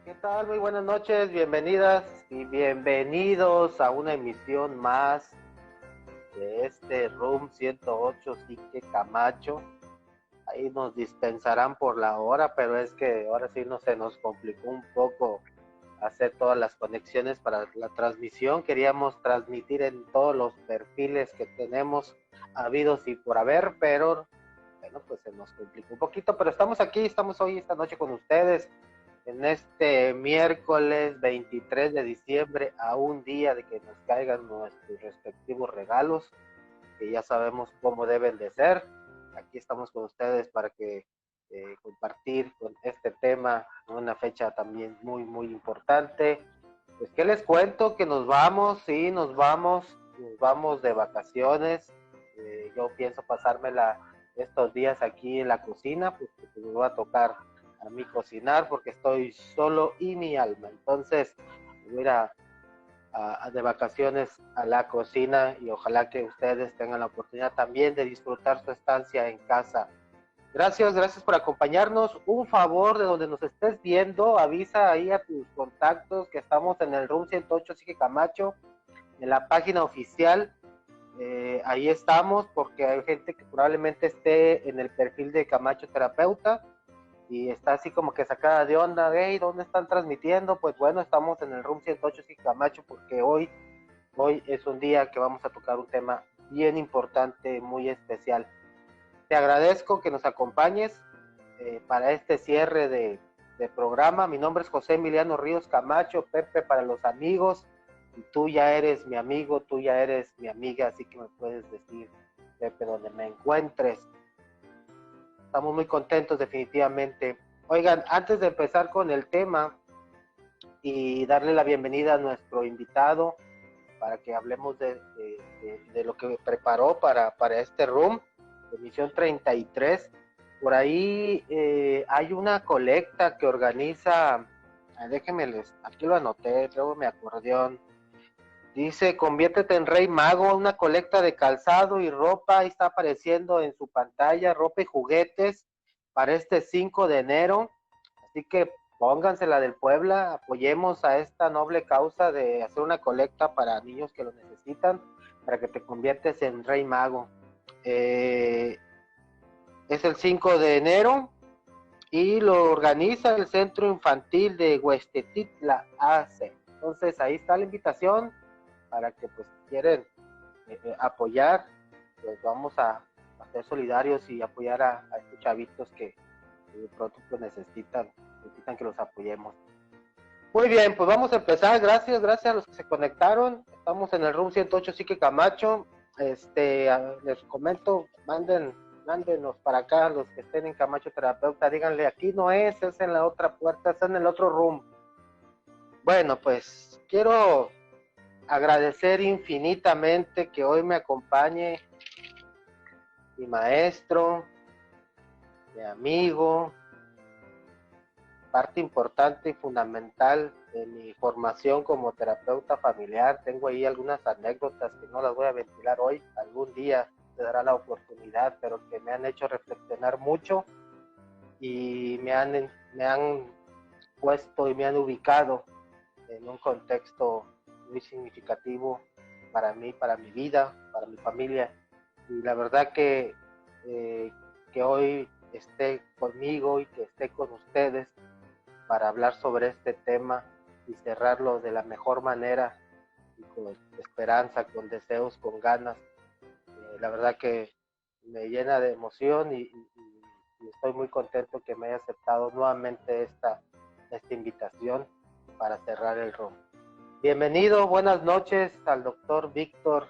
¿Qué tal? Muy buenas noches, bienvenidas y bienvenidos a una emisión más de este Room 108 Sique Camacho. Ahí nos dispensarán por la hora, pero es que ahora sí no se nos complicó un poco hacer todas las conexiones para la transmisión. Queríamos transmitir en todos los perfiles que tenemos habidos y por haber, pero bueno, pues se nos complicó un poquito, pero estamos aquí, estamos hoy esta noche con ustedes en este miércoles 23 de diciembre, a un día de que nos caigan nuestros respectivos regalos, que ya sabemos cómo deben de ser. Aquí estamos con ustedes para que compartir con este tema, una fecha también muy, muy importante. Pues, ¿qué les cuento? Que nos vamos, sí, nos vamos de vacaciones. Yo pienso pasármela estos días aquí en la cocina, pues me va a tocar a mí cocinar porque estoy solo y mi alma. Entonces, voy a ir de vacaciones a la cocina y ojalá que ustedes tengan la oportunidad también de disfrutar su estancia en casa. Gracias, gracias por acompañarnos. Un favor, de donde nos estés viendo, avisa ahí a tus contactos que estamos en el Room 108 Sique Camacho, en la página oficial. Ahí estamos porque hay gente que probablemente esté en el perfil de Camacho Terapeuta y está así como que sacada de onda. Hey, ¿dónde están transmitiendo? Pues bueno, estamos en el Room 108 Sique Camacho porque hoy es un día que vamos a tocar un tema bien importante, muy especial. Te agradezco que nos acompañes para este cierre de programa. Mi nombre es José Emiliano Ríos Camacho, Pepe para los amigos, y tú ya eres mi amigo, tú ya eres mi amiga, así que me puedes decir, Pepe, donde me encuentres. Estamos muy contentos definitivamente. Oigan, antes de empezar con el tema y darle la bienvenida a nuestro invitado para que hablemos de lo que preparó para este room, emisión 33. Por ahí hay una colecta que organiza, déjenme aquí lo anoté, luego mi acordeón. Dice, conviértete en rey mago, una colecta de calzado y ropa, ahí está apareciendo en su pantalla, ropa y juguetes para este 5 de enero. Así que pónganse la del Puebla, apoyemos a esta noble causa de hacer una colecta para niños que lo necesitan, para que te conviertes en rey mago. Es el 5 de enero y lo organiza el Centro Infantil de Huestetitla AC. Entonces ahí está la invitación para que pues quieren apoyar, pues vamos a ser solidarios y apoyar a estos chavitos que de pronto pues necesitan que los apoyemos. Muy bien, pues vamos a empezar. Gracias a los que se conectaron. Estamos en el Room 108 Sique Camacho. Les comento, mándenos para acá los que estén en Camacho Terapeuta. Díganle, aquí no es en la otra puerta, es en el otro room. Bueno, pues quiero agradecer infinitamente que hoy me acompañe mi maestro, mi amigo, parte importante y fundamental de mi formación como terapeuta familiar. Tengo ahí algunas anécdotas que no las voy a ventilar hoy, algún día te dará la oportunidad, pero que me han hecho reflexionar mucho y me han puesto y me han ubicado en un contexto muy significativo para mí, para mi vida, para mi familia. Y la verdad que hoy esté conmigo y que esté con ustedes para hablar sobre este tema y cerrarlo de la mejor manera y con esperanza, con deseos, con ganas. La verdad que me llena de emoción y estoy muy contento que me haya aceptado nuevamente esta invitación para cerrar el room. Bienvenido, buenas noches al doctor Víctor.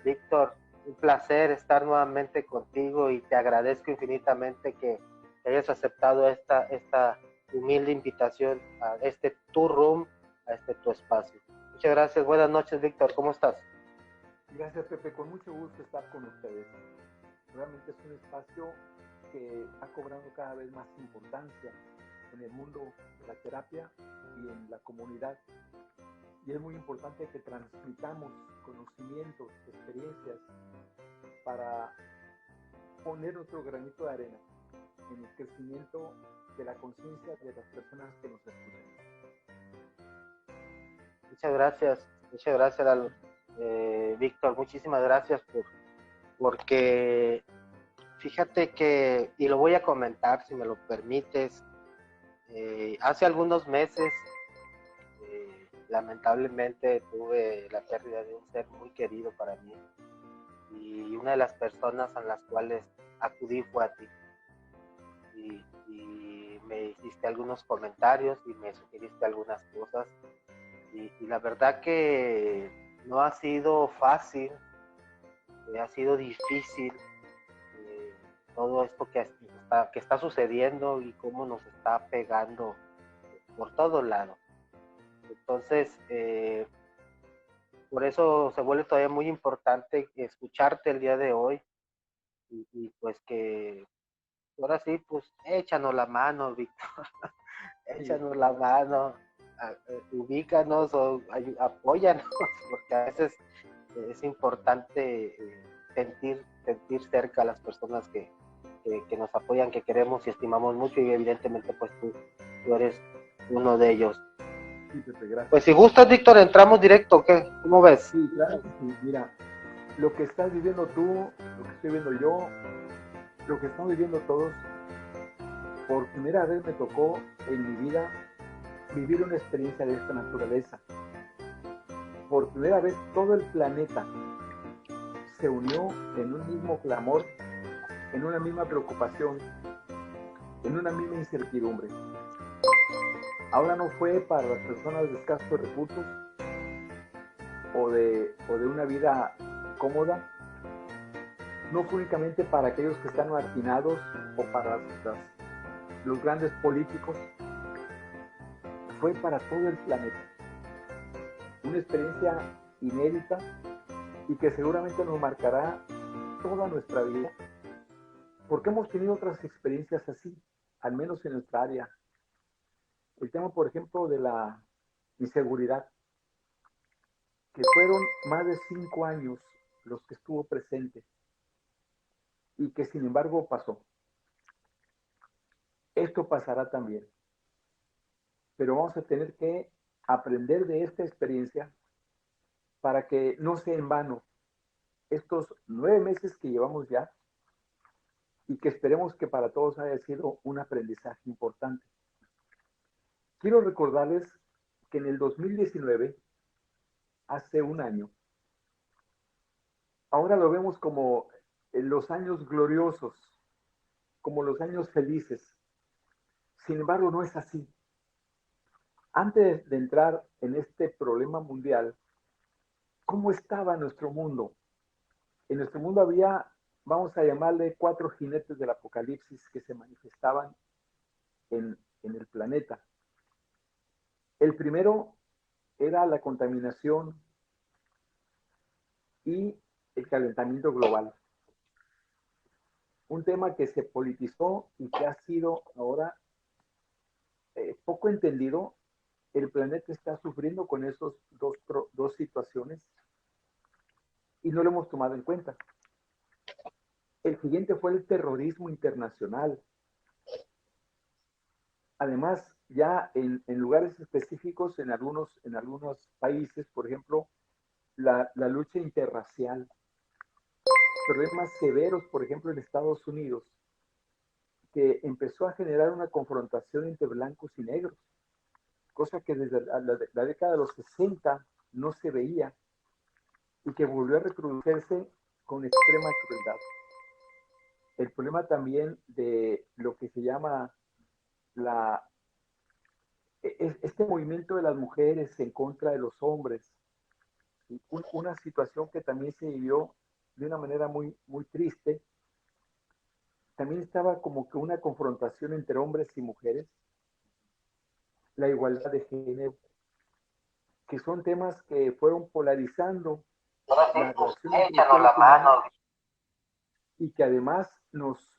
Víctor, un placer estar nuevamente contigo y te agradezco infinitamente que hayas aceptado esta humilde invitación a este tu room, a este tu espacio. Muchas gracias, buenas noches Víctor, ¿cómo estás? Gracias Pepe, con mucho gusto estar con ustedes. Realmente es un espacio que está cobrando cada vez más importancia en el mundo de la terapia y en la comunidad. Y es muy importante que transmitamos conocimientos, experiencias, para poner nuestro granito de arena en el crecimiento de la conciencia de las personas que nos escuchan. muchas gracias, Víctor, muchísimas gracias porque fíjate que, y lo voy a comentar si me lo permites, hace algunos meses lamentablemente tuve la pérdida de un ser muy querido para mí y una de las personas a las cuales acudí fue a ti y me hiciste algunos comentarios y me sugeriste algunas cosas y la verdad que no ha sido fácil, ha sido difícil eh, todo esto que está sucediendo y cómo nos está pegando por todos lados. Entonces, por eso se vuelve todavía muy importante escucharte el día de hoy y pues que ahora sí, pues échanos la mano, Víctor, échanos la mano, ubícanos o apóyanos, porque a veces es importante sentir cerca a las personas que nos apoyan, que queremos y estimamos mucho y evidentemente pues tú eres uno de ellos. Sí, Pepe, gracias. Pues si gustas, Víctor, entramos directo, ¿qué? ¿Cómo ves? Sí, claro. Sí, mira, lo que estás viviendo tú, lo que estoy viendo yo, lo que estamos viviendo todos, por primera vez me tocó en mi vida vivir una experiencia de esta naturaleza. Por primera vez todo el planeta se unió en un mismo clamor, en una misma preocupación, en una misma incertidumbre. Ahora no fue para las personas de escasos recursos o de una vida cómoda, no fue únicamente para aquellos que están marginados o para los grandes políticos, fue para todo el planeta. Una experiencia inédita y que seguramente nos marcará toda nuestra vida, porque hemos tenido otras experiencias así, al menos en nuestra área. El tema, por ejemplo, de la inseguridad, que fueron más de 5 años los que estuvo presente y que sin embargo pasó. Esto pasará también, pero vamos a tener que aprender de esta experiencia para que no sea en vano estos 9 meses que llevamos ya y que esperemos que para todos haya sido un aprendizaje importante. Quiero recordarles que en el 2019, hace un año, ahora lo vemos como los años gloriosos, como los años felices. Sin embargo, no es así. Antes de entrar en este problema mundial, ¿cómo estaba nuestro mundo? En nuestro mundo había, vamos a llamarle, 4 jinetes del apocalipsis que se manifestaban en el planeta. El primero era la contaminación y el calentamiento global. Un tema que se politizó y que ha sido ahora poco entendido. El planeta está sufriendo con esos dos situaciones y no lo hemos tomado en cuenta. El siguiente fue el terrorismo internacional. Además, ya en lugares específicos, en algunos países, por ejemplo, la lucha interracial, problemas severos, por ejemplo, en Estados Unidos, que empezó a generar una confrontación entre blancos y negros, cosa que desde la década de los 60 no se veía y que volvió a reproducirse con extrema crueldad. El problema también de lo que se llama este movimiento de las mujeres en contra de los hombres, una situación que también se vivió de una manera muy, muy triste. También estaba como que una confrontación entre hombres y mujeres, la igualdad de género, que son temas que fueron polarizando la relación entre los seres humanos y que además nos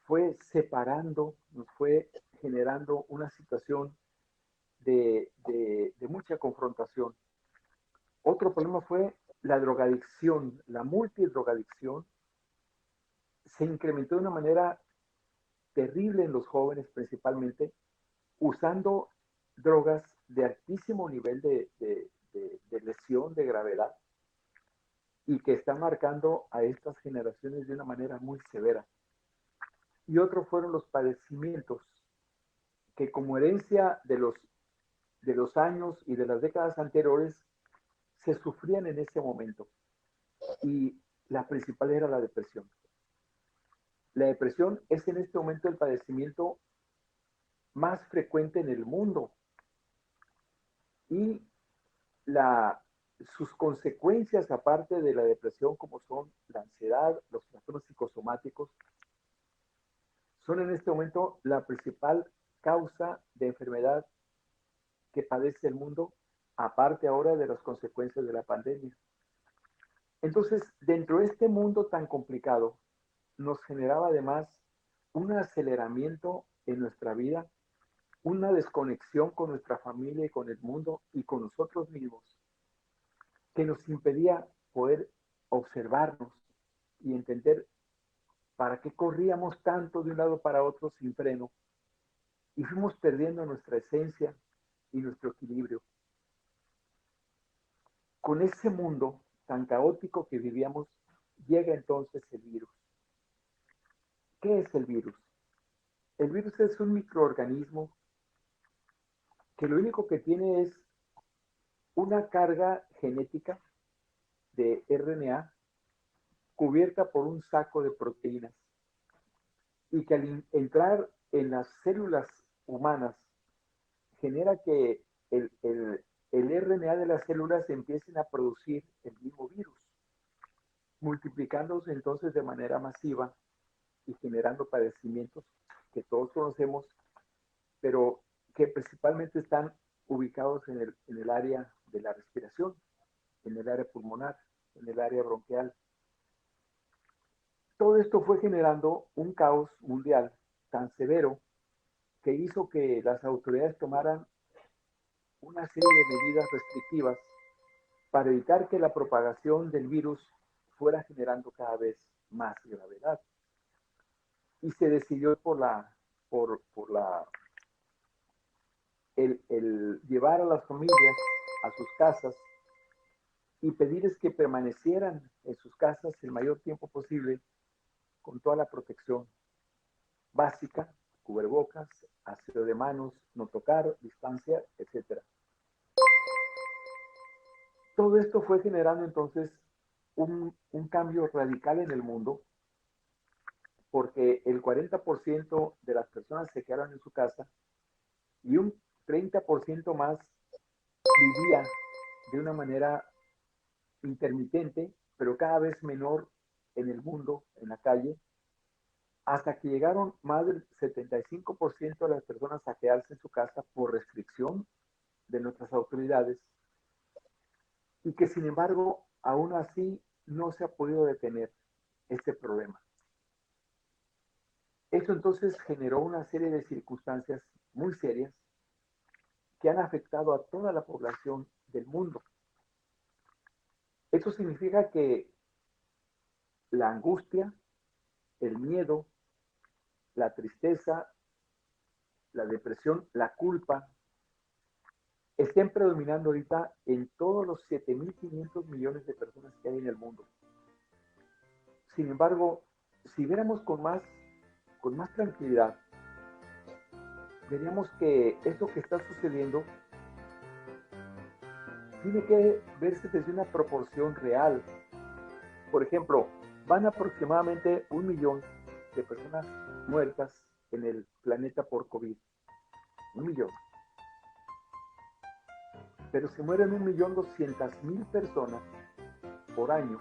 fue separando, nos fue generando una situación de mucha confrontación. Otro problema fue la drogadicción, la multidrogadicción se incrementó de una manera terrible en los jóvenes principalmente, usando drogas de altísimo nivel de lesión, de gravedad, y que está marcando a estas generaciones de una manera muy severa. Y otros fueron los padecimientos que como herencia de los años y de las décadas anteriores se sufrían en ese momento. Y la principal era la depresión. La depresión es en este momento el padecimiento más frecuente en el mundo y sus consecuencias, aparte de la depresión, como son la ansiedad, los trastornos psicosomáticos, son en este momento la principal causa de enfermedad que padece el mundo, aparte ahora de las consecuencias de la pandemia. Entonces, dentro de este mundo tan complicado, nos generaba además un aceleramiento en nuestra vida, una desconexión con nuestra familia y con el mundo y con nosotros mismos, que nos impedía poder observarnos y entender para qué corríamos tanto de un lado para otro sin freno y fuimos perdiendo nuestra esencia y nuestro equilibrio. Con ese mundo tan caótico que vivíamos, llega entonces el virus. ¿Qué es el virus? El virus es un microorganismo que lo único que tiene es una carga genética de RNA cubierta por un saco de proteínas y que al entrar en las células humanas genera que el RNA de las células empiecen a producir el mismo virus, multiplicándose entonces de manera masiva y generando padecimientos que todos conocemos, pero que principalmente están ubicados en el área de la respiración, en el área pulmonar, en el área bronquial. Todo esto fue generando un caos mundial tan severo que hizo que las autoridades tomaran una serie de medidas restrictivas para evitar que la propagación del virus fuera generando cada vez más gravedad. Y se decidió por el llevar a las familias a sus casas y pedirles que permanecieran en sus casas el mayor tiempo posible con toda la protección básica, cubrebocas, aseo de manos, no tocar, distancia, etc. Todo esto fue generando entonces un cambio radical en el mundo porque el 40% de las personas se quedaron en su casa y un 30% más vivía de una manera intermitente, pero cada vez menor en el mundo, en la calle, hasta que llegaron más del 75% de las personas a quedarse en su casa por restricción de nuestras autoridades y que sin embargo aún así no se ha podido detener este problema. Esto entonces generó una serie de circunstancias muy serias que han afectado a toda la población del mundo. Eso significa que la angustia, el miedo, la tristeza, la depresión, la culpa, estén predominando ahorita en todos los 7.500 millones de personas que hay en el mundo. Sin embargo, si viéramos con más tranquilidad, veríamos que esto que está sucediendo tiene que verse desde una proporción real. Por ejemplo, van aproximadamente 1 millón de personas muertas en el planeta por COVID. 1 millón. Pero se mueren 1.200.000 personas por año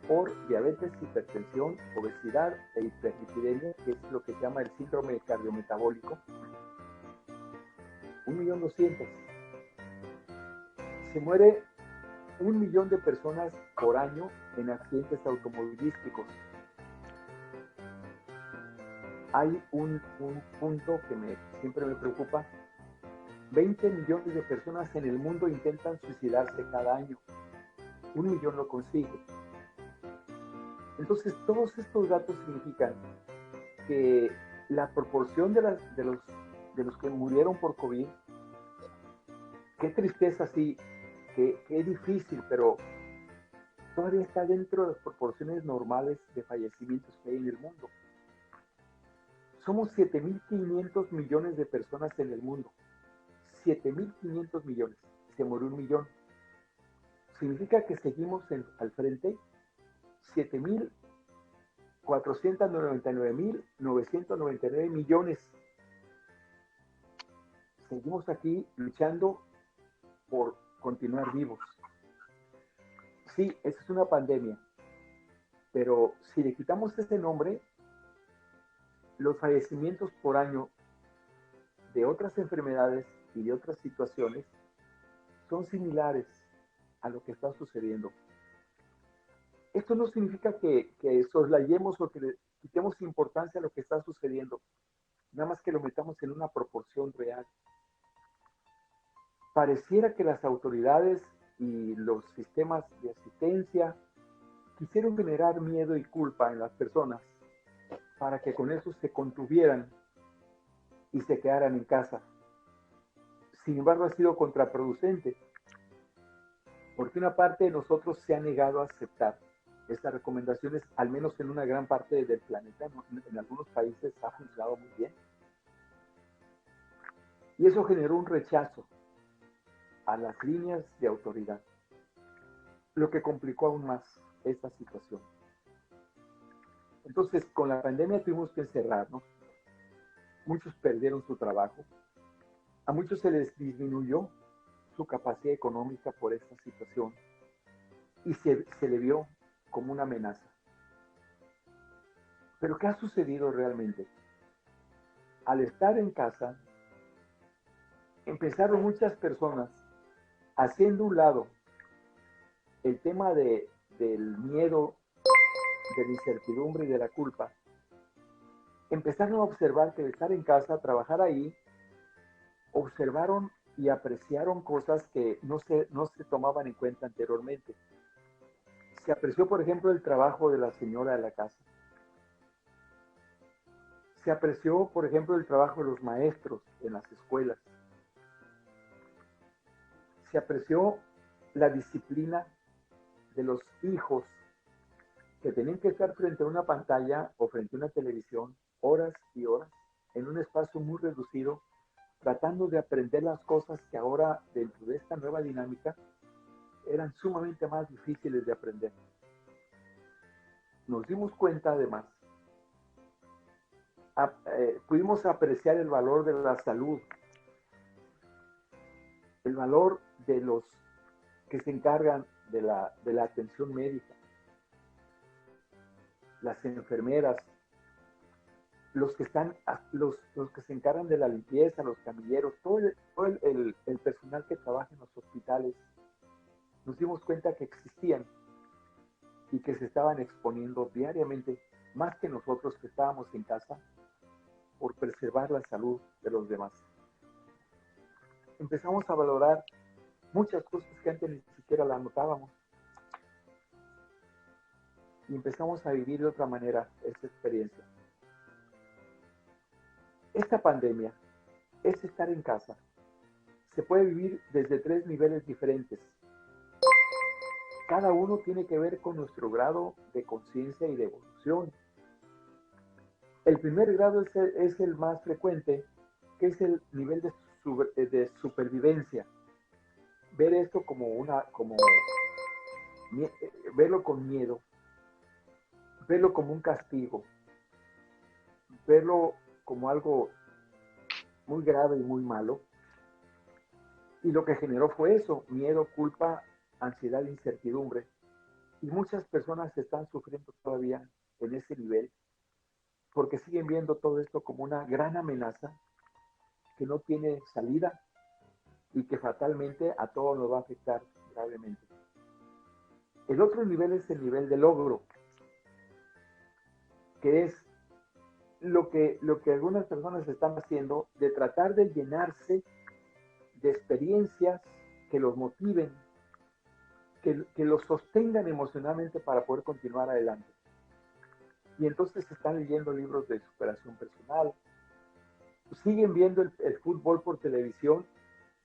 por diabetes, hipertensión, obesidad e hiperlipidemia, que es lo que se llama el síndrome cardiometabólico. 1.200.000. Se muere 1 millón de personas por año en accidentes automovilísticos. Hay un punto que siempre me preocupa. 20 millones de personas en el mundo intentan suicidarse cada año. 1 millón lo consigue. Entonces, todos estos datos significan que la proporción de los que murieron por COVID, qué tristeza, sí, que es difícil, pero todavía está dentro de las proporciones normales de fallecimientos que hay en el mundo. Somos 7.500 millones de personas en el mundo. 7.500 millones. Se murió 1 millón. Significa que seguimos al frente 7.499.999 millones. Seguimos aquí luchando por continuar vivos. Sí, esa es una pandemia, pero si le quitamos ese nombre, los fallecimientos por año de otras enfermedades y de otras situaciones son similares a lo que está sucediendo. Esto no significa que soslayemos o que le quitemos importancia a lo que está sucediendo, nada más que lo metamos en una proporción real. Pareciera que las autoridades y los sistemas de asistencia quisieron generar miedo y culpa en las personas para que con eso se contuvieran y se quedaran en casa. Sin embargo, ha sido contraproducente, porque una parte de nosotros se ha negado a aceptar estas recomendaciones, al menos en una gran parte del planeta. En algunos países ha funcionado muy bien. Y eso generó un rechazo a las líneas de autoridad, lo que complicó aún más esta situación. Entonces, con la pandemia tuvimos que encerrarnos. Muchos perdieron su trabajo. A muchos se les disminuyó su capacidad económica por esta situación y se le vio como una amenaza. Pero ¿qué ha sucedido realmente? Al estar en casa, empezaron muchas personas haciendo un lado el tema del miedo, de la incertidumbre y de la culpa. Empezaron a observar que al estar en casa, trabajar ahí, observaron y apreciaron cosas que no se tomaban en cuenta anteriormente. Se apreció, por ejemplo, el trabajo de la señora de la casa. Se apreció, por ejemplo, el trabajo de los maestros en las escuelas. Se apreció la disciplina de los hijos que tenían que estar frente a una pantalla o frente a una televisión horas y horas en un espacio muy reducido, tratando de aprender las cosas que ahora, dentro de esta nueva dinámica, eran sumamente más difíciles de aprender. Nos dimos cuenta, además, pudimos apreciar el valor de la salud, el valor de los que se encargan de la atención médica, las enfermeras, los que se encargan de la limpieza, los camilleros, todo el personal que trabaja en los hospitales. Nos dimos cuenta que existían y que se estaban exponiendo diariamente, más que nosotros que estábamos en casa, por preservar la salud de los demás. Empezamos a valorar muchas cosas que antes ni siquiera las notábamos. Y empezamos a vivir de otra manera esta experiencia. Esta pandemia es estar en casa. Se puede vivir desde 3 niveles diferentes. Cada uno tiene que ver con nuestro grado de conciencia y de evolución. El primer grado es el más frecuente, que es el nivel de supervivencia. Ver esto verlo con miedo, verlo como un castigo, verlo como algo muy grave y muy malo. Y lo que generó fue eso: miedo, culpa, ansiedad, incertidumbre. Y muchas personas están sufriendo todavía en ese nivel porque siguen viendo todo esto como una gran amenaza que no tiene salida y que fatalmente a todos nos va a afectar gravemente. El otro nivel es el nivel de logro, que es lo que algunas personas están haciendo, de tratar de llenarse de experiencias que los motiven, que los sostengan emocionalmente para poder continuar adelante. Y entonces están leyendo libros de superación personal, siguen viendo el fútbol por televisión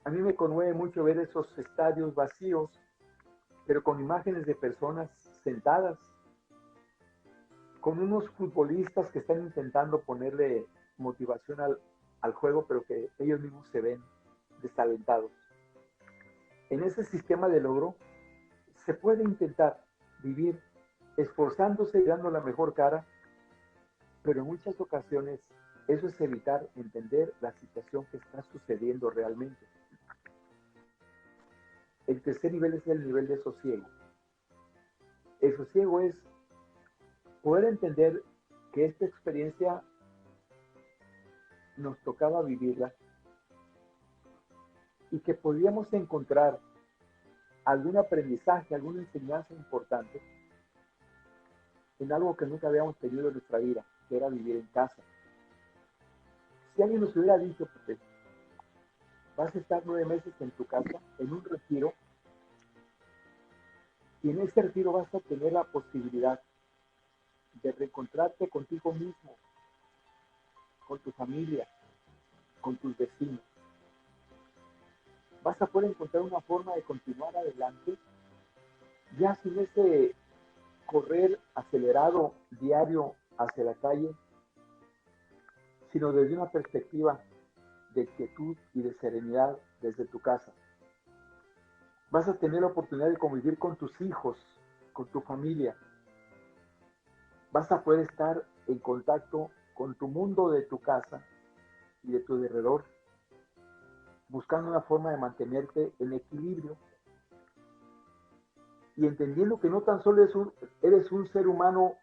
A mí me conmueve mucho ver esos estadios vacíos, pero con imágenes de personas sentadas, con unos futbolistas que están intentando ponerle motivación al juego, pero que ellos mismos se ven desalentados. En ese sistema de logro se puede intentar vivir esforzándose y dando la mejor cara, pero en muchas ocasiones eso es evitar entender la situación que está sucediendo realmente. El tercer nivel es el nivel de sosiego. El sosiego es poder entender que esta experiencia nos tocaba vivirla y que podíamos encontrar algún aprendizaje, alguna enseñanza importante en algo que nunca habíamos tenido en nuestra vida, que era vivir en casa. Si alguien nos hubiera dicho, pues, vas a estar 9 meses en tu casa, en un retiro, y en ese retiro vas a tener la posibilidad de reencontrarte contigo mismo, con tu familia, con tus vecinos. Vas a poder encontrar una forma de continuar adelante, ya sin ese correr acelerado diario hacia la calle, sino desde una perspectiva de quietud y de serenidad desde tu casa. Vas a tener la oportunidad de convivir con tus hijos, con tu familia. Vas a poder estar en contacto con tu mundo de tu casa y de tu alrededor, buscando una forma de mantenerte en equilibrio y entendiendo que no tan solo eres un ser humano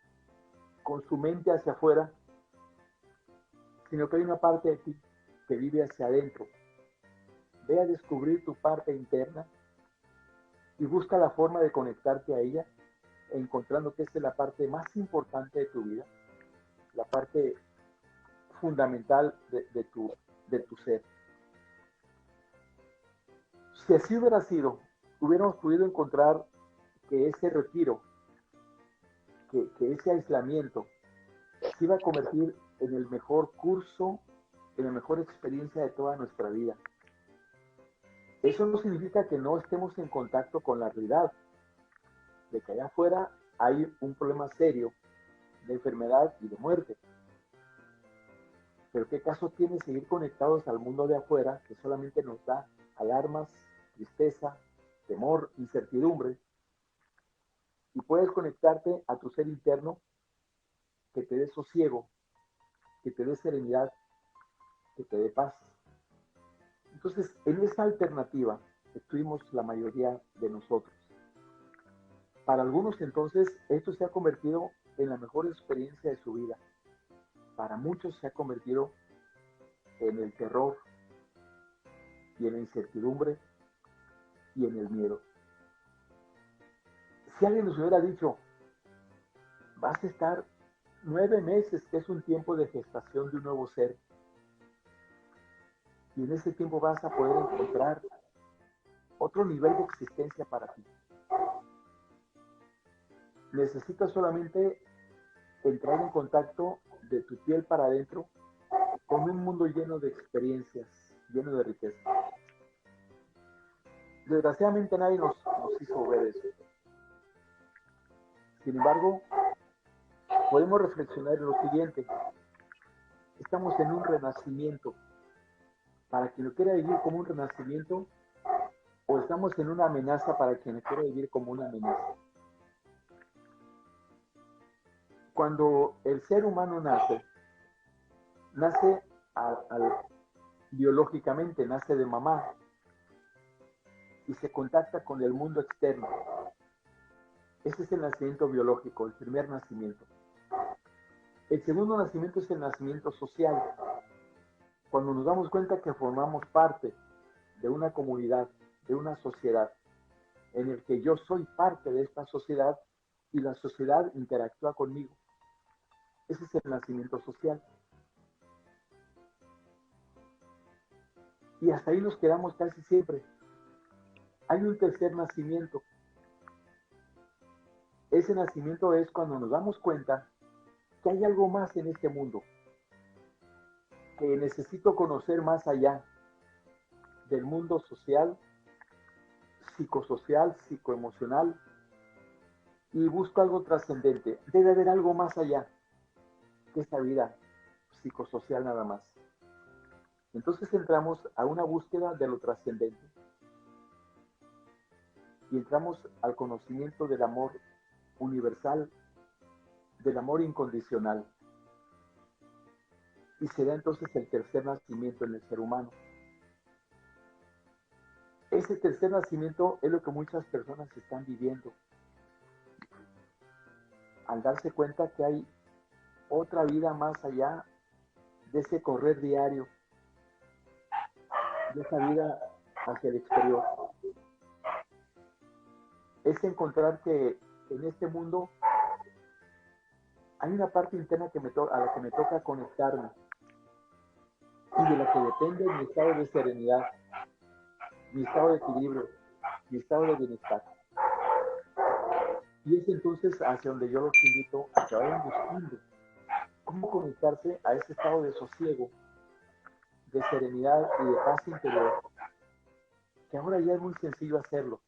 con su mente hacia afuera, sino que hay una parte de ti que vive hacia adentro. Ve a descubrir tu parte interna y busca la forma de conectarte a ella, encontrando que esta es la parte más importante de tu vida, la parte fundamental de tu ser. Si así hubiera sido, hubiéramos podido encontrar que ese retiro, que ese aislamiento, se iba a convertir en el mejor curso, en la mejor experiencia de toda nuestra vida. Eso no significa que no estemos en contacto con la realidad, de que allá afuera hay un problema serio de enfermedad y de muerte. Pero ¿qué caso tiene seguir conectados al mundo de afuera que solamente nos da alarmas, tristeza, temor, incertidumbre? Y puedes conectarte a tu ser interno que te dé sosiego, que te dé serenidad, que te dé paz. Entonces, en esa alternativa estuvimos la mayoría de nosotros. Para algunos entonces esto se ha convertido en la mejor experiencia de su vida. Para muchos se ha convertido en el terror y en la incertidumbre y en el miedo. Si alguien nos hubiera dicho, vas a estar 9 meses, que es un tiempo de gestación de un nuevo ser, y en ese tiempo vas a poder encontrar otro nivel de existencia para ti. Necesitas solamente entrar en contacto de tu piel para adentro con un mundo lleno de experiencias, lleno de riqueza. Desgraciadamente nadie nos hizo ver eso. Sin embargo, podemos reflexionar en lo siguiente. Estamos en un renacimiento. Para quien lo quiera vivir como un renacimiento, o estamos en una amenaza para quien lo quiera vivir como una amenaza. Cuando el ser humano nace biológicamente, nace de mamá y se contacta con el mundo externo. Ese es el nacimiento biológico, el primer nacimiento. El segundo nacimiento es el nacimiento social. Cuando nos damos cuenta que formamos parte de una comunidad, de una sociedad, en el que yo soy parte de esta sociedad y la sociedad interactúa conmigo. Ese es el nacimiento social. Y hasta ahí nos quedamos casi siempre. Hay un tercer nacimiento. Ese nacimiento es cuando nos damos cuenta que hay algo más en este mundo, que necesito conocer más allá, del mundo social, psicosocial, psicoemocional, y busco algo trascendente. Debe haber algo más allá que esta vida psicosocial nada más. Entonces entramos a una búsqueda de lo trascendente y entramos al conocimiento del amor universal, del amor incondicional. Y será entonces el tercer nacimiento en el ser humano. Ese tercer nacimiento es lo que muchas personas están viviendo, al darse cuenta que hay otra vida más allá de ese correr diario, de esa vida hacia el exterior. Es encontrar que en este mundo hay una parte interna que a la que me toca conectarme y de la que depende mi estado de serenidad, mi estado de equilibrio, mi estado de bienestar. Y es entonces hacia donde yo los invito a que vayan buscando cómo conectarse a ese estado de sosiego, de serenidad y de paz interior, que ahora ya es muy sencillo hacerlo.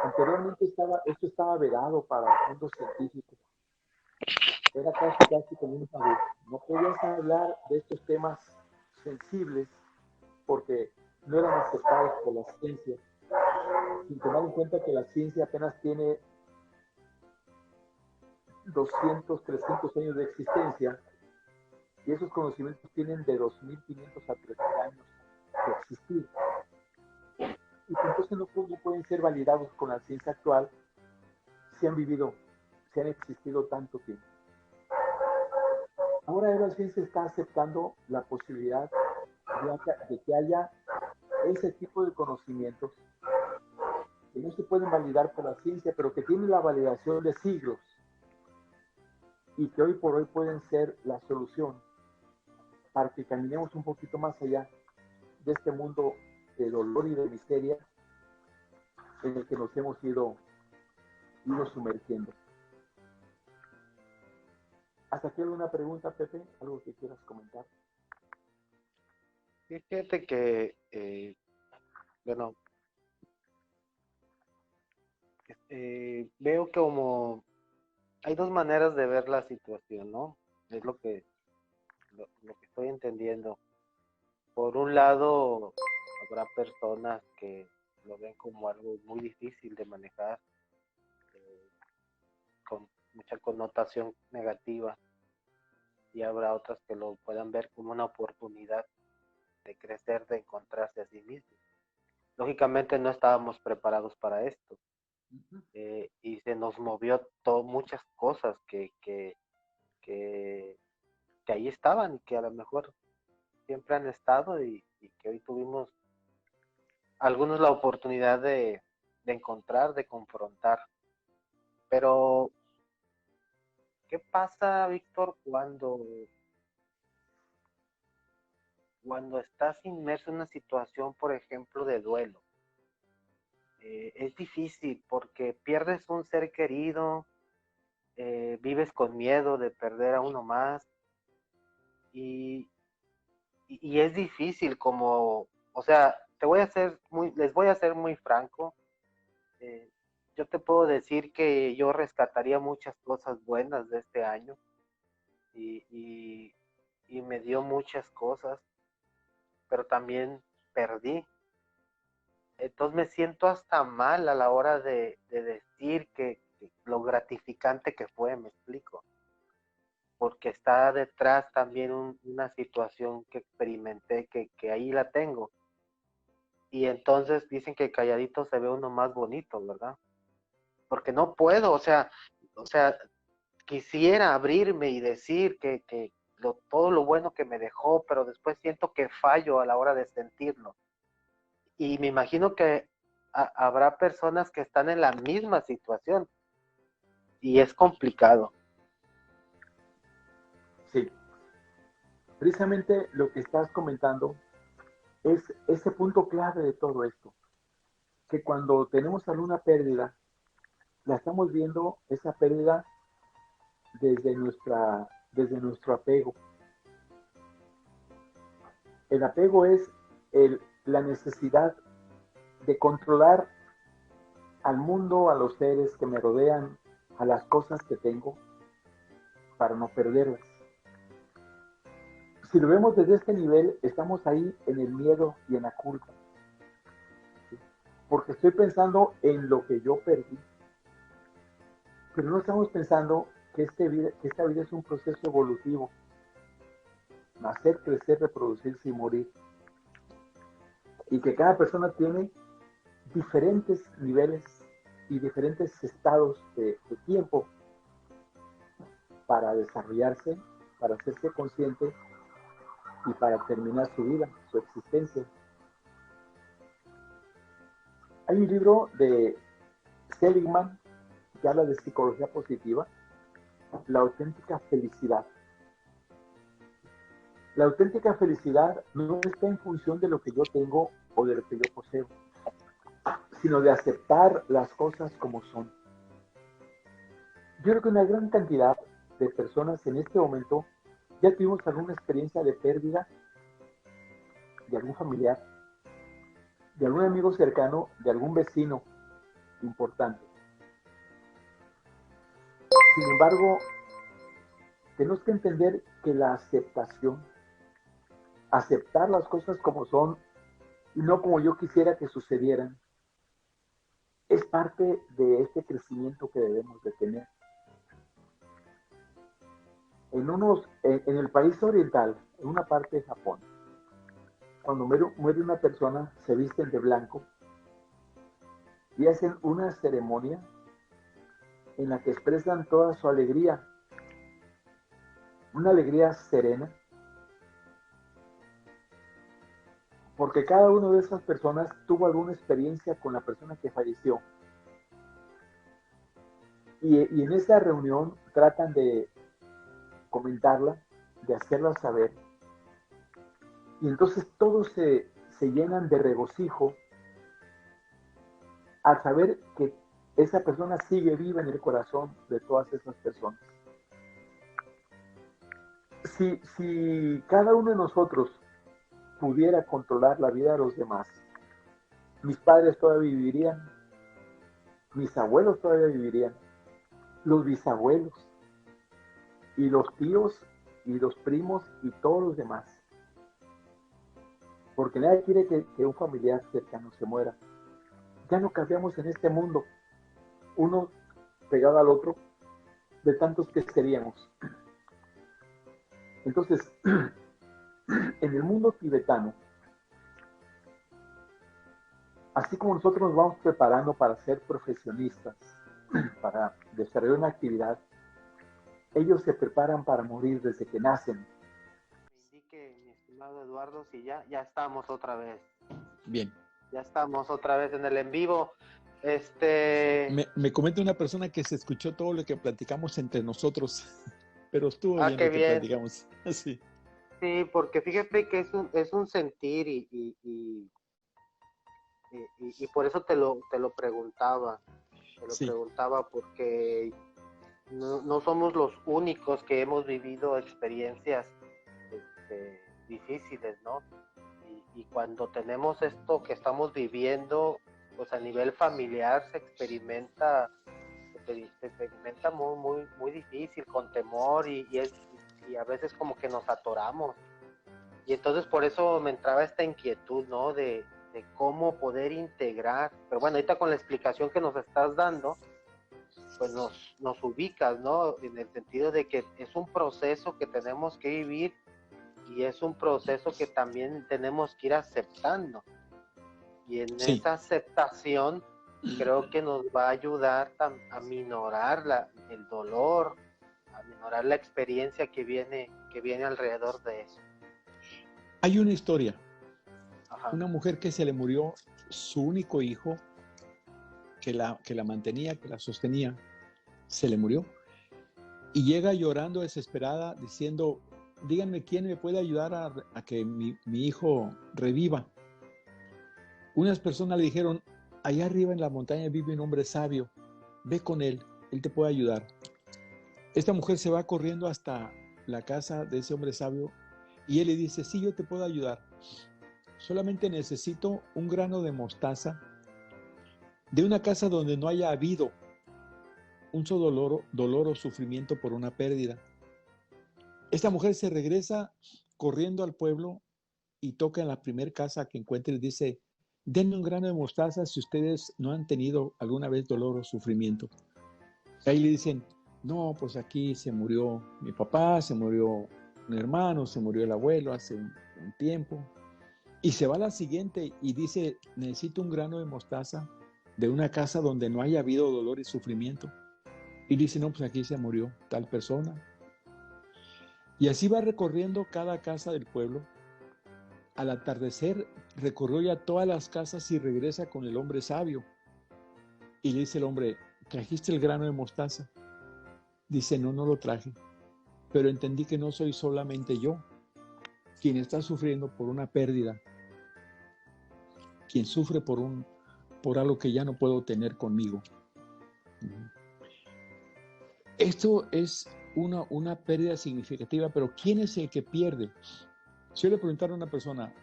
Anteriormente esto estaba vedado para el mundo científico. Era casi como un tabú. No podías hablar de estos temas sensibles porque no eran aceptados por la ciencia, sin tomar en cuenta que la ciencia apenas tiene 200, 300 años de existencia y esos conocimientos tienen de 2.500 a 3.000 años de existir. Y que entonces no pueden ser validados con la ciencia actual si han existido tanto tiempo. Ahora la ciencia está aceptando la posibilidad de que haya ese tipo de conocimientos que no se pueden validar por la ciencia, pero que tienen la validación de siglos y que hoy por hoy pueden ser la solución para que caminemos un poquito más allá de este mundo de dolor y de miseria en el que nos hemos ido sumergiendo. ¿Hasta aquí alguna pregunta, Pepe? ¿Algo que quieras comentar? Fíjate que, bueno, veo como hay dos maneras de ver la situación, ¿no? Es lo que estoy entendiendo. Por un lado, habrá personas que lo ven como algo muy difícil de manejar, con mucha connotación negativa, y habrá otras que lo puedan ver como una oportunidad de crecer, de encontrarse a sí mismos. Lógicamente no estábamos preparados para esto, y se nos movió muchas cosas que ahí estaban y que a lo mejor siempre han estado, y que hoy tuvimos algunos la oportunidad de encontrar, de confrontar. Pero, ¿qué pasa, Víctor, cuando estás inmerso en una situación, por ejemplo, de duelo? Es difícil porque pierdes un ser querido, vives con miedo de perder a uno más, y, y es difícil como, o sea, les voy a ser muy franco. eh, yo te puedo decir que yo rescataría muchas cosas buenas de este año, y, y, y me dio muchas cosas, pero también perdí. Entonces me siento hasta mal a la hora de decir que lo gratificante que fue, me explico, porque está detrás también una situación que experimenté, que ahí la tengo. Y entonces dicen que calladito se ve uno más bonito, ¿verdad? Porque no puedo, o sea, quisiera abrirme y decir que todo lo bueno que me dejó, pero después siento que fallo a la hora de sentirlo. Y me imagino que habrá personas que están en la misma situación, y es complicado. Sí, precisamente lo que estás comentando es ese punto clave de todo esto, que cuando tenemos alguna pérdida, la estamos viendo esa pérdida desde nuestro apego. El apego es la necesidad de controlar al mundo, a los seres que me rodean, a las cosas que tengo, para no perderlas. Si lo vemos desde este nivel, estamos ahí en el miedo y en la culpa. ¿Sí? Porque estoy pensando en lo que yo perdí. Pero no estamos pensando que esta vida es un proceso evolutivo. Nacer, crecer, reproducirse y morir. Y que cada persona tiene diferentes niveles y diferentes estados de tiempo para desarrollarse, para hacerse consciente y para terminar su vida, su existencia. Hay un libro de Seligman que habla de psicología positiva, la auténtica felicidad. La auténtica felicidad no está en función de lo que yo tengo o de lo que yo poseo, sino de aceptar las cosas como son. Yo creo que una gran cantidad de personas en este momento ya tuvimos alguna experiencia de pérdida de algún familiar, de algún amigo cercano, de algún vecino importante. Sin embargo, tenemos que entender que la aceptación, aceptar las cosas como son y no como yo quisiera que sucedieran, es parte de este crecimiento que debemos de tener. En el país oriental, en una parte de Japón, cuando muere una persona, se visten de blanco y hacen una ceremonia en la que expresan toda su alegría, una alegría serena, porque cada una de esas personas tuvo alguna experiencia con la persona que falleció. Y en esa reunión tratan de comentarla, de hacerla saber. Y entonces todos se llenan de regocijo al saber que esa persona sigue viva en el corazón de todas esas personas. Si cada uno de nosotros pudiera controlar la vida de los demás, mis padres todavía vivirían, mis abuelos todavía vivirían, los bisabuelos, y los tíos, y los primos, y todos los demás. Porque nadie quiere que un familiar cercano se muera. Ya no cambiamos en este mundo, uno pegado al otro, de tantos que seríamos. Entonces, en el mundo tibetano, así como nosotros nos vamos preparando para ser profesionistas, para desarrollar una actividad, ellos se preparan para morir desde que nacen. Me indique, mi estimado Eduardo, si ya estamos otra vez. Bien. Ya estamos otra vez en el en vivo. Me comenta una persona que se escuchó todo lo que platicamos entre nosotros, pero estuvo bien qué lo que bien. platicamos. Sí. Sí, porque fíjate que es un sentir y por eso te lo preguntaba. Te lo preguntaba porque no somos los únicos que hemos vivido experiencias difíciles, ¿no? Y cuando tenemos esto que estamos viviendo, pues a nivel familiar se experimenta muy difícil, con temor y a veces como que nos atoramos. Y entonces por eso me entraba esta inquietud, ¿no? De cómo poder integrar. Pero bueno, ahorita con la explicación que nos estás dando, pues nos ubicas, ¿no? En el sentido de que es un proceso que tenemos que vivir y es un proceso que también tenemos que ir aceptando. Y en esa aceptación creo que nos va a ayudar a minorar el dolor, a minorar la experiencia que viene alrededor de eso. Hay una historia. Ajá. Una mujer que se le murió su único hijo, que la mantenía, que la sostenía, se le murió. Y llega llorando desesperada diciendo, díganme quién me puede ayudar a que mi hijo reviva. Unas personas le dijeron, allá arriba en la montaña vive un hombre sabio, ve con él te puede ayudar. Esta mujer se va corriendo hasta la casa de ese hombre sabio y él le dice, sí, yo te puedo ayudar. Solamente necesito un grano de mostaza de una casa donde no haya habido un solo dolor o sufrimiento por una pérdida. Esta mujer se regresa corriendo al pueblo y toca en la primera casa que encuentre y dice, denme un grano de mostaza si ustedes no han tenido alguna vez dolor o sufrimiento. Ahí le dicen, no, pues aquí se murió mi papá, se murió un hermano, se murió el abuelo hace un tiempo. Y se va a la siguiente y dice, necesito un grano de mostaza de una casa donde no haya habido dolor y sufrimiento. Y dice, no, pues aquí se murió tal persona. Y así va recorriendo cada casa del pueblo. Al atardecer recorrió ya todas las casas y regresa con el hombre sabio. Y le dice el hombre, ¿trajiste el grano de mostaza? Dice, no, no lo traje. Pero entendí que no soy solamente yo quien está sufriendo por una pérdida, quien sufre por algo que ya no puedo tener conmigo. Esto es una pérdida significativa, pero ¿quién es el que pierde? Si yo le preguntara a una persona,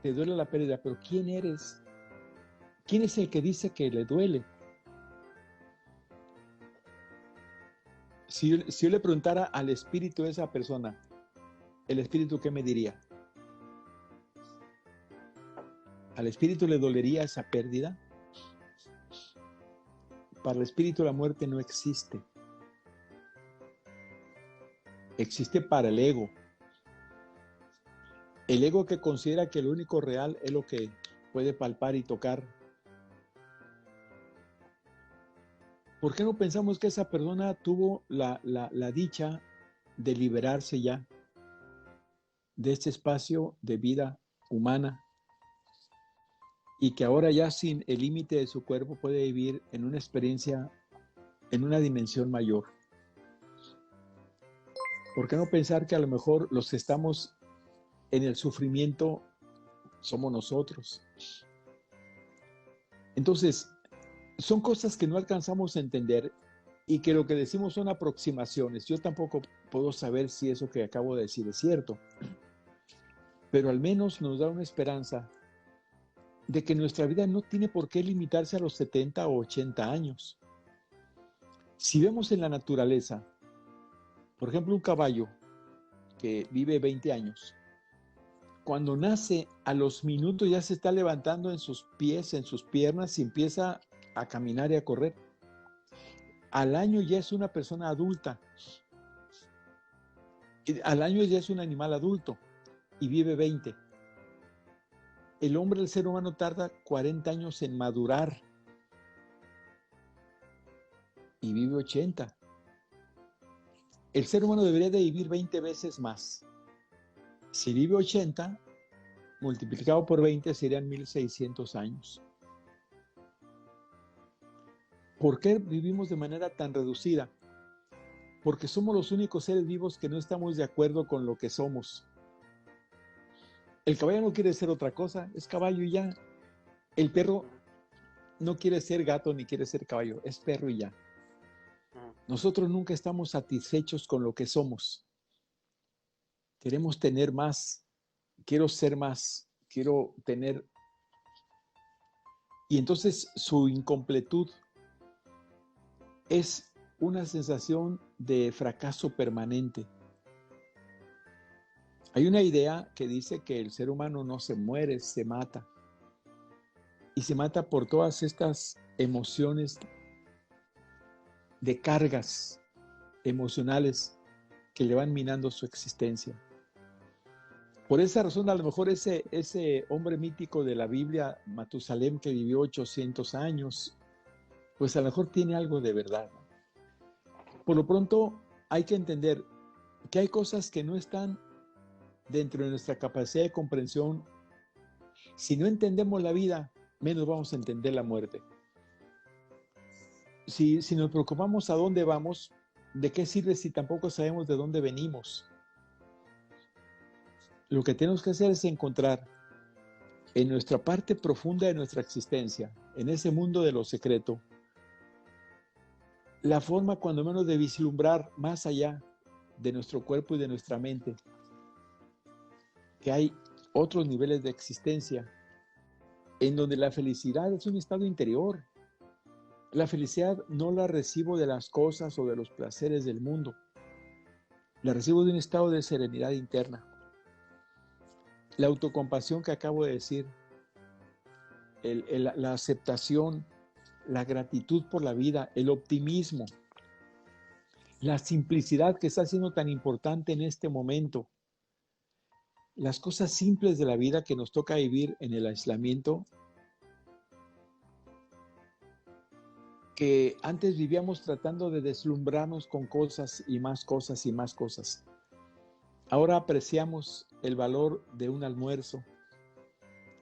te duele la pérdida, pero ¿quién eres? ¿Quién es el que dice que le duele? Si yo le preguntara al espíritu de esa persona, ¿el espíritu qué me diría? ¿Al espíritu le dolería esa pérdida? Para el espíritu la muerte no existe. Existe para el ego. El ego que considera que lo único real es lo que puede palpar y tocar. ¿Por qué no pensamos que esa persona tuvo la dicha de liberarse ya de este espacio de vida humana y que ahora ya sin el límite de su cuerpo puede vivir en una experiencia, en una dimensión mayor? ¿Por qué no pensar que a lo mejor los que estamos en el sufrimiento somos nosotros? Entonces, son cosas que no alcanzamos a entender y que lo que decimos son aproximaciones. Yo tampoco puedo saber si eso que acabo de decir es cierto, pero al menos nos da una esperanza de que nuestra vida no tiene por qué limitarse a los 70 o 80 años. Si vemos en la naturaleza, por ejemplo, un caballo que vive 20 años, cuando nace, a los minutos ya se está levantando en sus pies, en sus piernas y empieza a caminar y a correr. Al año ya es una persona adulta. Al año ya es un animal adulto y vive 20. El hombre, el ser humano, tarda 40 años en madurar y vive 80. El ser humano debería de vivir 20 veces más. Si vive 80, multiplicado por 20 serían 1600 años. ¿Por qué vivimos de manera tan reducida? Porque somos los únicos seres vivos que no estamos de acuerdo con lo que somos. El caballo no quiere ser otra cosa, es caballo y ya. El perro no quiere ser gato ni quiere ser caballo, es perro y ya. Nosotros nunca estamos satisfechos con lo que somos. Queremos tener más, quiero ser más, quiero tener. Y entonces su incompletud es una sensación de fracaso permanente. Hay una idea que dice que el ser humano no se muere, se mata. Y se mata por todas estas emociones de cargas emocionales que le van minando su existencia. Por esa razón, a lo mejor ese hombre mítico de la Biblia, Matusalem, que vivió 800 años, pues a lo mejor tiene algo de verdad. Por lo pronto, hay que entender que hay cosas que no están dentro de nuestra capacidad de comprensión. Si no entendemos la vida, menos vamos a entender la muerte. Si nos preocupamos a dónde vamos, ¿de qué sirve si tampoco sabemos de dónde venimos? Lo que tenemos que hacer es encontrar en nuestra parte profunda de nuestra existencia, en ese mundo de lo secreto, la forma cuando menos de vislumbrar más allá de nuestro cuerpo y de nuestra mente, que hay otros niveles de existencia, en donde la felicidad es un estado interior. La felicidad no la recibo de las cosas o de los placeres del mundo, la recibo de un estado de serenidad interna. La autocompasión que acabo de decir, la aceptación, la gratitud por la vida, el optimismo, la simplicidad que está siendo tan importante en este momento, las cosas simples de la vida que nos toca vivir en el aislamiento, que antes vivíamos tratando de deslumbrarnos con cosas y más cosas y más cosas. Ahora apreciamos el valor de un almuerzo,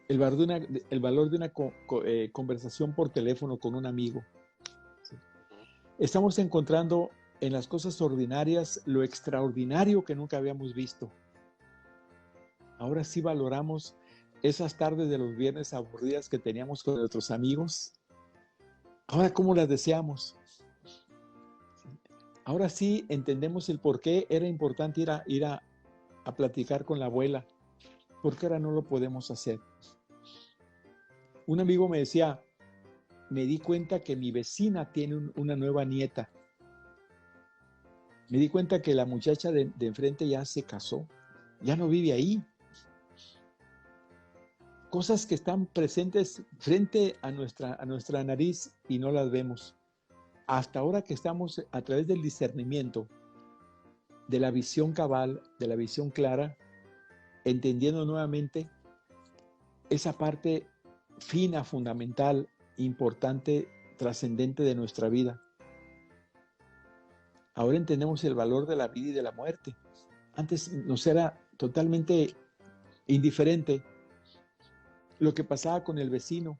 el valor de una conversación por teléfono con un amigo. ¿Sí? Estamos encontrando en las cosas ordinarias lo extraordinario que nunca habíamos visto. Ahora sí valoramos esas tardes de los viernes aburridas que teníamos con nuestros amigos. Ahora, ¿cómo las deseamos? Ahora sí entendemos el por qué era importante ir a platicar con la abuela, porque ahora no lo podemos hacer. Un amigo me decía, me di cuenta que mi vecina tiene una nueva nieta. Me di cuenta que la muchacha de enfrente ya se casó, ya no vive ahí. Cosas que están presentes frente a nuestra nariz y no las vemos. Hasta ahora que estamos a través del discernimiento, de la visión cabal, de la visión clara, entendiendo nuevamente esa parte fina, fundamental, importante, trascendente de nuestra vida. Ahora entendemos el valor de la vida y de la muerte. Antes nos era totalmente indiferente lo que pasaba con el vecino,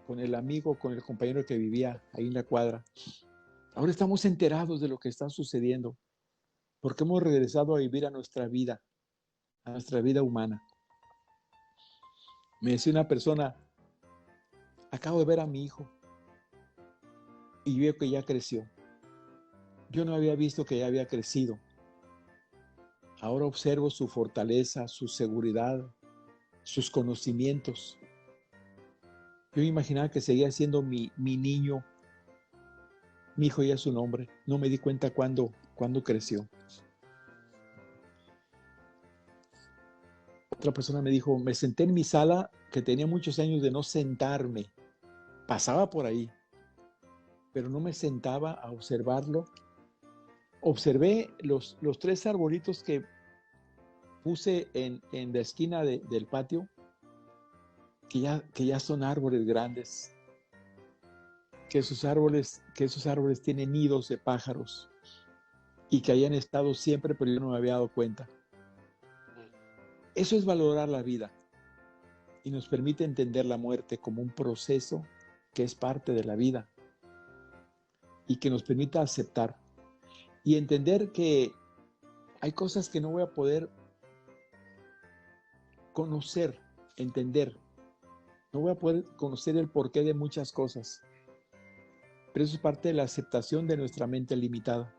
con el amigo, con el compañero que vivía ahí en la cuadra. Ahora estamos enterados de lo que está sucediendo, porque hemos regresado a vivir a nuestra vida humana. Me decía una persona, acabo de ver a mi hijo y veo que ya creció. Yo no había visto que ya había crecido. Ahora observo su fortaleza, su seguridad, sus conocimientos. Yo me imaginaba que seguía siendo mi niño. Mi hijo ya es un hombre. No me di cuenta cuándo creció. Otra persona me dijo, me senté en mi sala, que tenía muchos años de no sentarme. Pasaba por ahí, pero no me sentaba a observarlo. Observé los 3 arbolitos que puse en la esquina del patio, que ya son árboles grandes, que esos árboles tienen nidos de pájaros y que hayan estado siempre, pero yo no me había dado cuenta. Eso es valorar la vida y nos permite entender la muerte como un proceso que es parte de la vida y que nos permita aceptar y entender que hay cosas que no voy a poder conocer, entender. No voy a poder conocer el porqué de muchas cosas, pero eso es parte de la aceptación de nuestra mente limitada.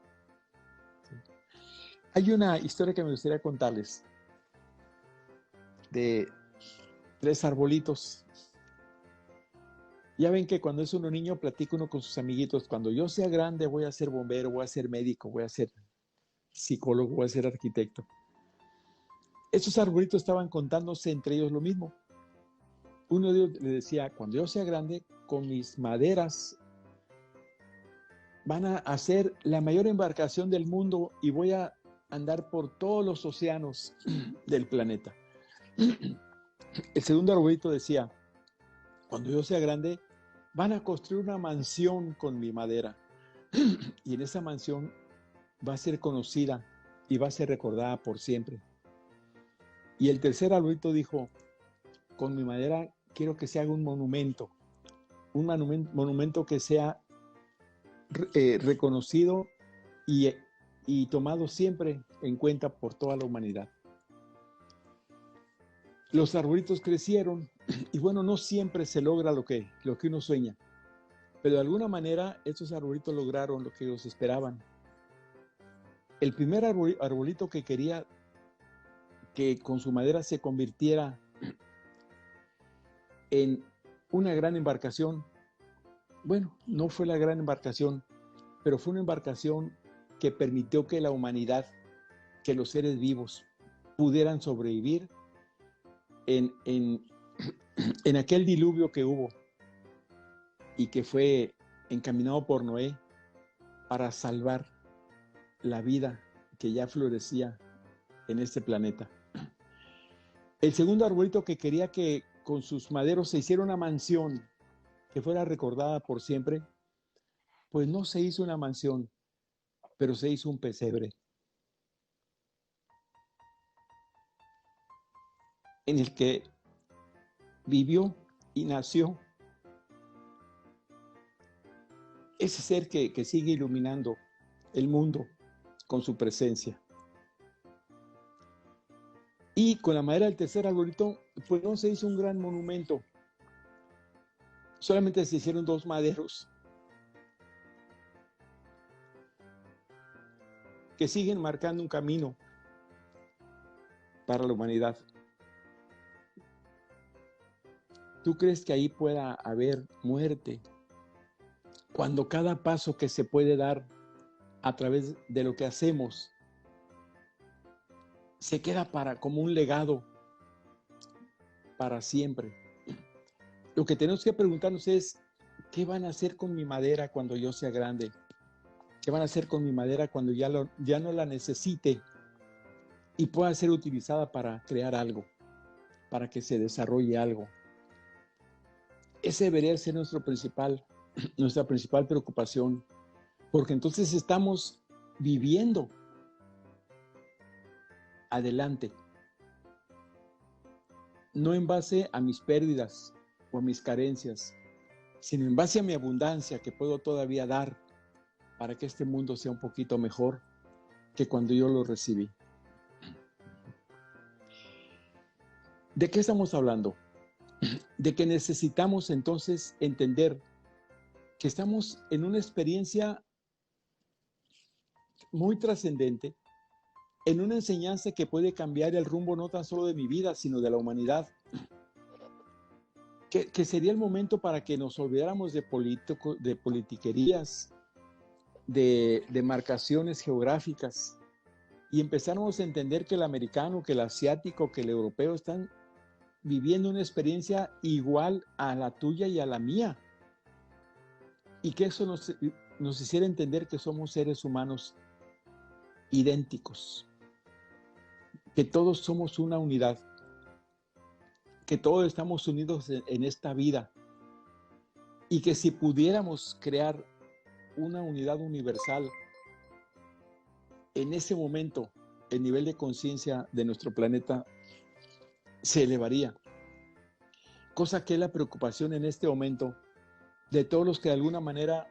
¿Sí? Hay una historia que me gustaría contarles de 3 arbolitos. Ya ven que cuando es uno niño platica uno con sus amiguitos, cuando yo sea grande voy a ser bombero, voy a ser médico, voy a ser psicólogo, voy a ser arquitecto. Esos arbolitos estaban contándose entre ellos lo mismo. Uno de ellos le decía, cuando yo sea grande, con mis maderas van a hacer la mayor embarcación del mundo y voy a andar por todos los océanos del planeta. El segundo arbolito decía, cuando yo sea grande, van a construir una mansión con mi madera y en esa mansión va a ser conocida y va a ser recordada por siempre. Y el tercer arbolito dijo, con mi madera quiero que se haga un monumento que sea reconocido y tomado siempre en cuenta por toda la humanidad. Los arbolitos crecieron y bueno, no siempre se logra lo que uno sueña, pero de alguna manera estos arbolitos lograron lo que ellos esperaban. El primer arbolito que quería que con su madera se convirtiera en una gran embarcación. Bueno, no fue la gran embarcación, pero fue una embarcación que permitió que la humanidad, que los seres vivos pudieran sobrevivir en aquel diluvio que hubo y que fue encaminado por Noé para salvar la vida que ya florecía en este planeta. El segundo arbolito que quería que con sus maderos se hiciera una mansión que fuera recordada por siempre, pues no se hizo una mansión, pero se hizo un pesebre en el que vivió y nació ese ser que sigue iluminando el mundo con su presencia. Y con la madera del tercer arbolito, pues no se hizo un gran monumento. Solamente se hicieron 2 maderos que siguen marcando un camino para la humanidad. ¿Tú crees que ahí pueda haber muerte? Cuando cada paso que se puede dar a través de lo que hacemos se queda como un legado para siempre. Lo que tenemos que preguntarnos es, ¿qué van a hacer con mi madera cuando yo sea grande? ¿Qué van a hacer con mi madera cuando ya no la necesite y pueda ser utilizada para crear algo, para que se desarrolle algo? Ese debería ser nuestra principal preocupación, porque entonces estamos viviendo adelante, no en base a mis pérdidas o a mis carencias, sino en base a mi abundancia que puedo todavía dar para que este mundo sea un poquito mejor que cuando yo lo recibí. ¿De qué estamos hablando? De que necesitamos entonces entender que estamos en una experiencia muy trascendente, en una enseñanza que puede cambiar el rumbo no tan solo de mi vida, sino de la humanidad. Que sería el momento para que nos olvidáramos de politiquerías, de marcaciones geográficas y empezáramos a entender que el americano, que el asiático, que el europeo están viviendo una experiencia igual a la tuya y a la mía. Y que eso nos hiciera entender que somos seres humanos idénticos, que todos somos una unidad, que todos estamos unidos en esta vida y que si pudiéramos crear una unidad universal, en ese momento el nivel de conciencia de nuestro planeta se elevaría. Cosa que es la preocupación en este momento de todos los que de alguna manera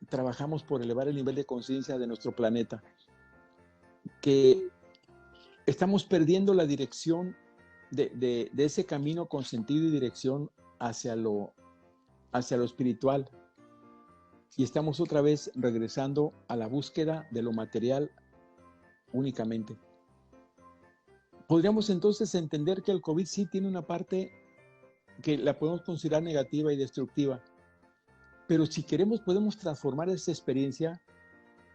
trabajamos por elevar el nivel de conciencia de nuestro planeta, que estamos perdiendo la dirección de ese camino con sentido y dirección hacia lo espiritual, y estamos otra vez regresando a la búsqueda de lo material únicamente. Podríamos entonces entender que el COVID sí tiene una parte que la podemos considerar negativa y destructiva, pero si queremos podemos transformar esa experiencia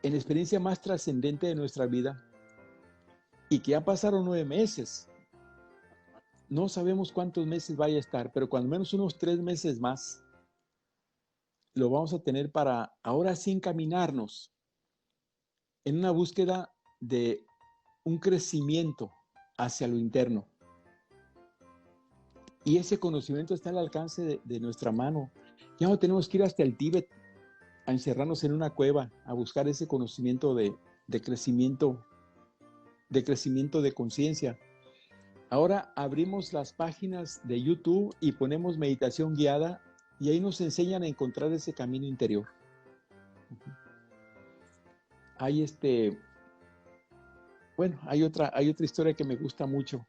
en la experiencia más trascendente de nuestra vida, y que ya pasaron 9 meses. No sabemos cuántos meses vaya a estar, pero cuando menos unos 3 meses más lo vamos a tener para ahora sí encaminarnos en una búsqueda de un crecimiento hacia lo interno. Y ese conocimiento está al alcance de nuestra mano. Ya no tenemos que ir hasta el Tíbet a encerrarnos en una cueva a buscar ese conocimiento de crecimiento de conciencia. Ahora abrimos las páginas de YouTube y ponemos meditación guiada y ahí nos enseñan a encontrar ese camino interior. Hay hay otra historia que me gusta mucho.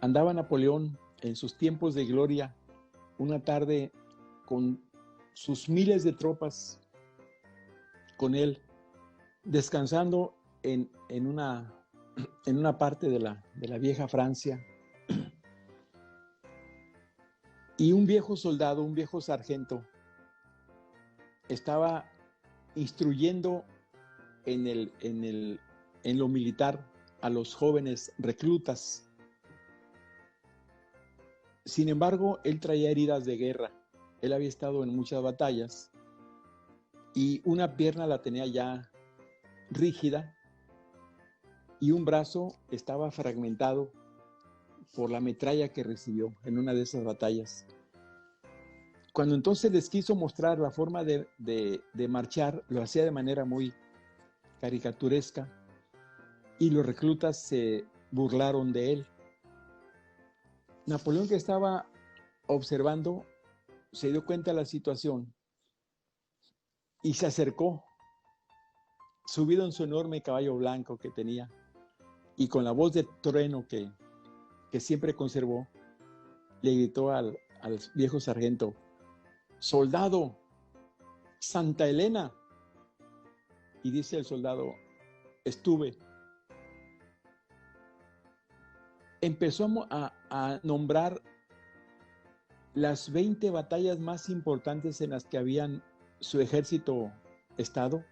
Andaba Napoleón en sus tiempos de gloria una tarde con sus miles de tropas con él, descansando en una en una parte de la vieja Francia, y un viejo soldado, un viejo sargento, estaba instruyendo en lo militar a los jóvenes reclutas. Sin embargo, él traía heridas de guerra. Él había estado en muchas batallas y una pierna la tenía ya rígida y un brazo estaba fragmentado por la metralla que recibió en una de esas batallas. Cuando entonces les quiso mostrar la forma de marchar, lo hacía de manera muy caricaturesca y los reclutas se burlaron de él. Napoleón, que estaba observando, se dio cuenta de la situación y se acercó, subido en su enorme caballo blanco que tenía y con la voz de trueno que siempre conservó, le gritó al viejo sargento: «Soldado, Santa Elena». Y dice el soldado: «Estuve». Empezó a nombrar las 20 batallas más importantes en las que habían su ejército estado,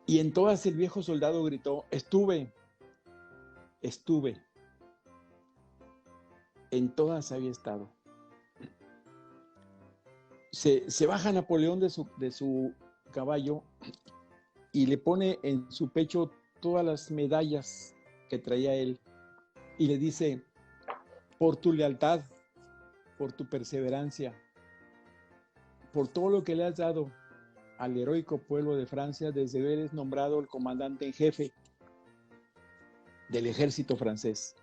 y en todas el viejo soldado gritó: «Estuve, estuve». En todas había estado. Se baja Napoleón de su caballo y le pone en su pecho todas las medallas que traía él y le dice: «Por tu lealtad, por tu perseverancia, por todo lo que le has dado al heroico pueblo de Francia desde que eres nombrado el comandante en jefe del ejército francés».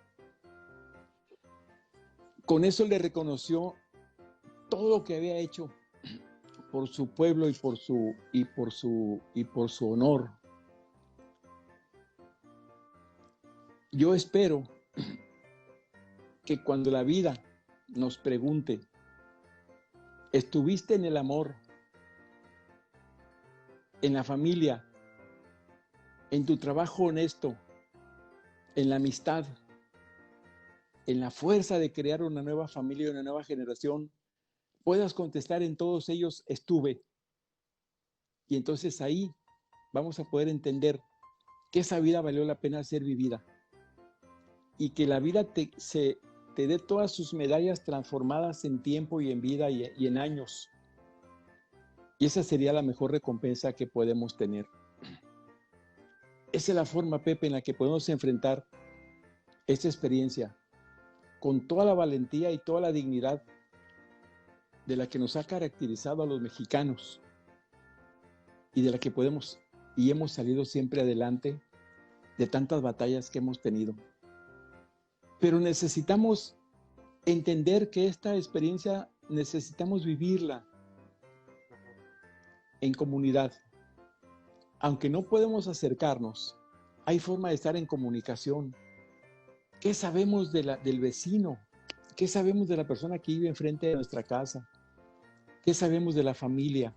Con eso le reconoció todo lo que había hecho por su pueblo y por su honor. Yo espero que cuando la vida nos pregunte: ¿estuviste en el amor, en la familia, en tu trabajo honesto, en la amistad, en la fuerza de crear una nueva familia y una nueva generación, puedas contestar en todos ellos: estuve? Y entonces ahí vamos a poder entender que esa vida valió la pena ser vivida y que la vida te dé todas sus medallas transformadas en tiempo y en vida y en años. Y esa sería la mejor recompensa que podemos tener. Esa es la forma, Pepe, en la que podemos enfrentar esta experiencia con toda la valentía y toda la dignidad de la que nos ha caracterizado a los mexicanos y de la que podemos y hemos salido siempre adelante de tantas batallas que hemos tenido. Pero necesitamos entender que esta experiencia necesitamos vivirla en comunidad. Aunque no podemos acercarnos, hay forma de estar en comunicación. ¿Qué sabemos del vecino? ¿Qué sabemos de la persona que vive enfrente de nuestra casa? ¿Qué sabemos de la familia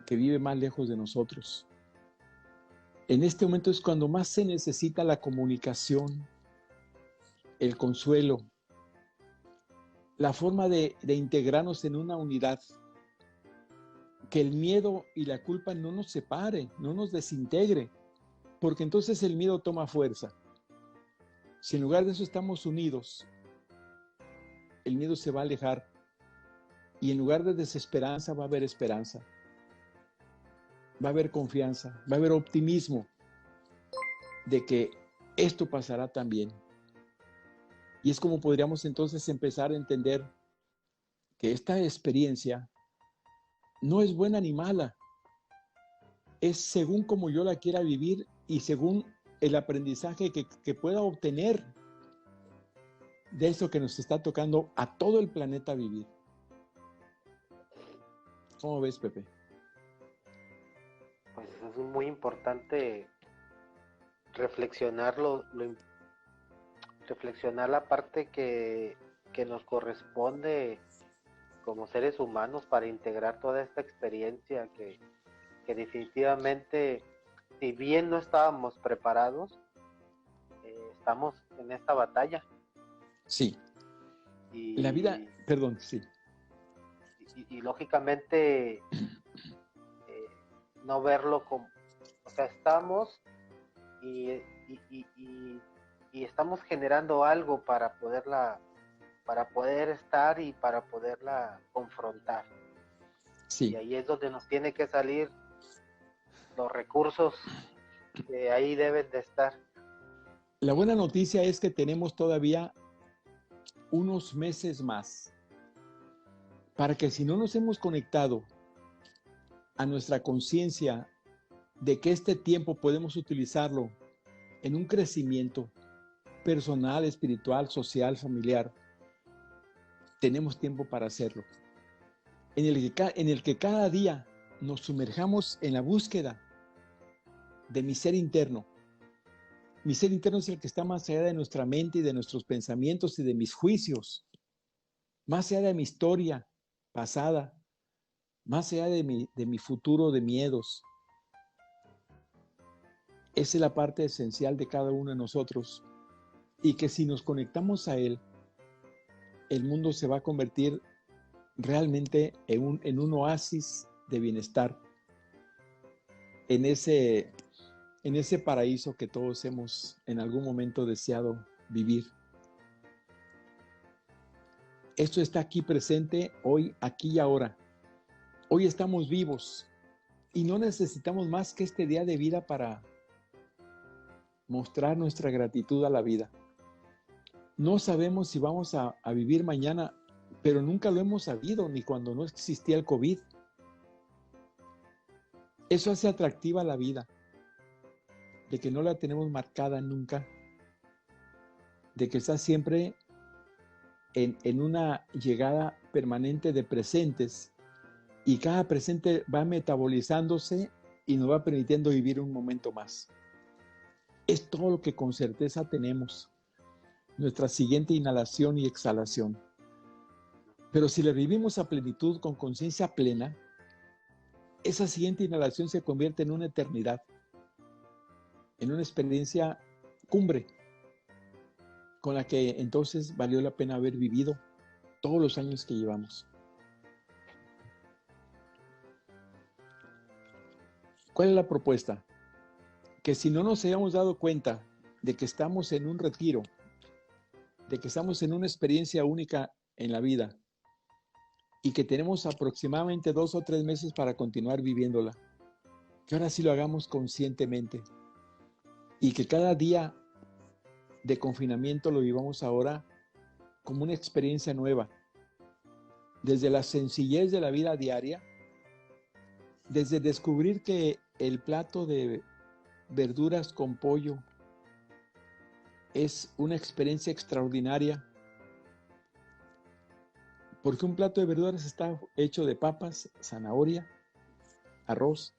que vive más lejos de nosotros? En este momento es cuando más se necesita la comunicación, el consuelo, la forma de integrarnos en una unidad. Que el miedo y la culpa no nos separe, no nos desintegre, porque entonces el miedo toma fuerza. Si en lugar de eso estamos unidos, el miedo se va a alejar y en lugar de desesperanza va a haber esperanza, va a haber confianza, va a haber optimismo de que esto pasará también. Y es como podríamos entonces empezar a entender que esta experiencia no es buena ni mala, es según como yo la quiera vivir y según el aprendizaje que pueda obtener de eso que nos está tocando a todo el planeta vivir. ¿Cómo ves, Pepe? Pues es muy importante reflexionar reflexionar la parte que nos corresponde como seres humanos para integrar toda esta experiencia que definitivamente, si bien no estábamos preparados, estamos en esta batalla. Sí. Y, La vida, perdón, sí. y lógicamente no verlo como, o sea, estamos y, y estamos generando algo para poder estar y para poderla confrontar. Sí. Y ahí es donde nos tiene que salir los recursos que ahí deben de estar. La buena noticia es que tenemos todavía unos meses más para que, si no nos hemos conectado a nuestra conciencia de que este tiempo podemos utilizarlo en un crecimiento personal, espiritual, social, familiar, tenemos tiempo para hacerlo. En el que cada día nos sumerjamos en la búsqueda de mi ser interno. Mi ser interno es el que está más allá de nuestra mente y de nuestros pensamientos y de mis juicios, más allá de mi historia pasada, más allá de mi futuro de miedos. Esa es la parte esencial de cada uno de nosotros, y que si nos conectamos a él, el mundo se va a convertir realmente en un oasis de bienestar, en ese paraíso que todos hemos en algún momento deseado vivir. Esto está aquí presente hoy, aquí y ahora. Hoy estamos vivos y no necesitamos más que este día de vida para mostrar nuestra gratitud a la vida. No sabemos si vamos a vivir mañana, pero nunca lo hemos sabido, ni cuando no existía el COVID. Eso hace atractiva la vida, de que no la tenemos marcada nunca, de que está siempre en una llegada permanente de presentes, y cada presente va metabolizándose y nos va permitiendo vivir un momento más. Es todo lo que con certeza tenemos, nuestra siguiente inhalación y exhalación. Pero si la vivimos a plenitud, con conciencia plena, esa siguiente inhalación se convierte en una eternidad, en una experiencia cumbre, con la que entonces valió la pena haber vivido todos los años que llevamos. ¿Cuál es la propuesta? Que si no nos hayamos dado cuenta de que estamos en un retiro, de que estamos en una experiencia única en la vida y que tenemos aproximadamente 2 o 3 meses para continuar viviéndola, que ahora sí lo hagamos conscientemente y que cada día de confinamiento lo vivamos ahora como una experiencia nueva, desde la sencillez de la vida diaria, desde descubrir que el plato de verduras con pollo es una experiencia extraordinaria, porque un plato de verduras está hecho de papas, zanahoria, arroz.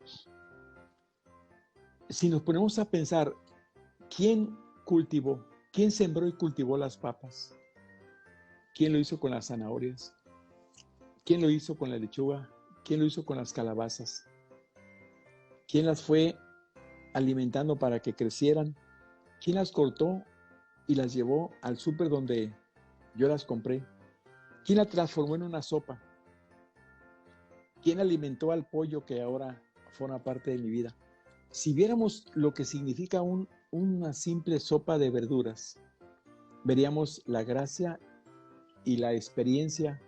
Si nos ponemos a pensar, ¿quién cultivó? ¿Quién sembró y cultivó las papas? ¿Quién lo hizo con las zanahorias? ¿Quién lo hizo con la lechuga? ¿Quién lo hizo con las calabazas? ¿Quién las fue alimentando para que crecieran? ¿Quién las cortó y las llevó al súper donde yo las compré? ¿Quién la transformó en una sopa? ¿Quién alimentó al pollo que ahora forma parte de mi vida? Si viéramos lo que significa una simple sopa de verduras, veríamos la gracia y la experiencia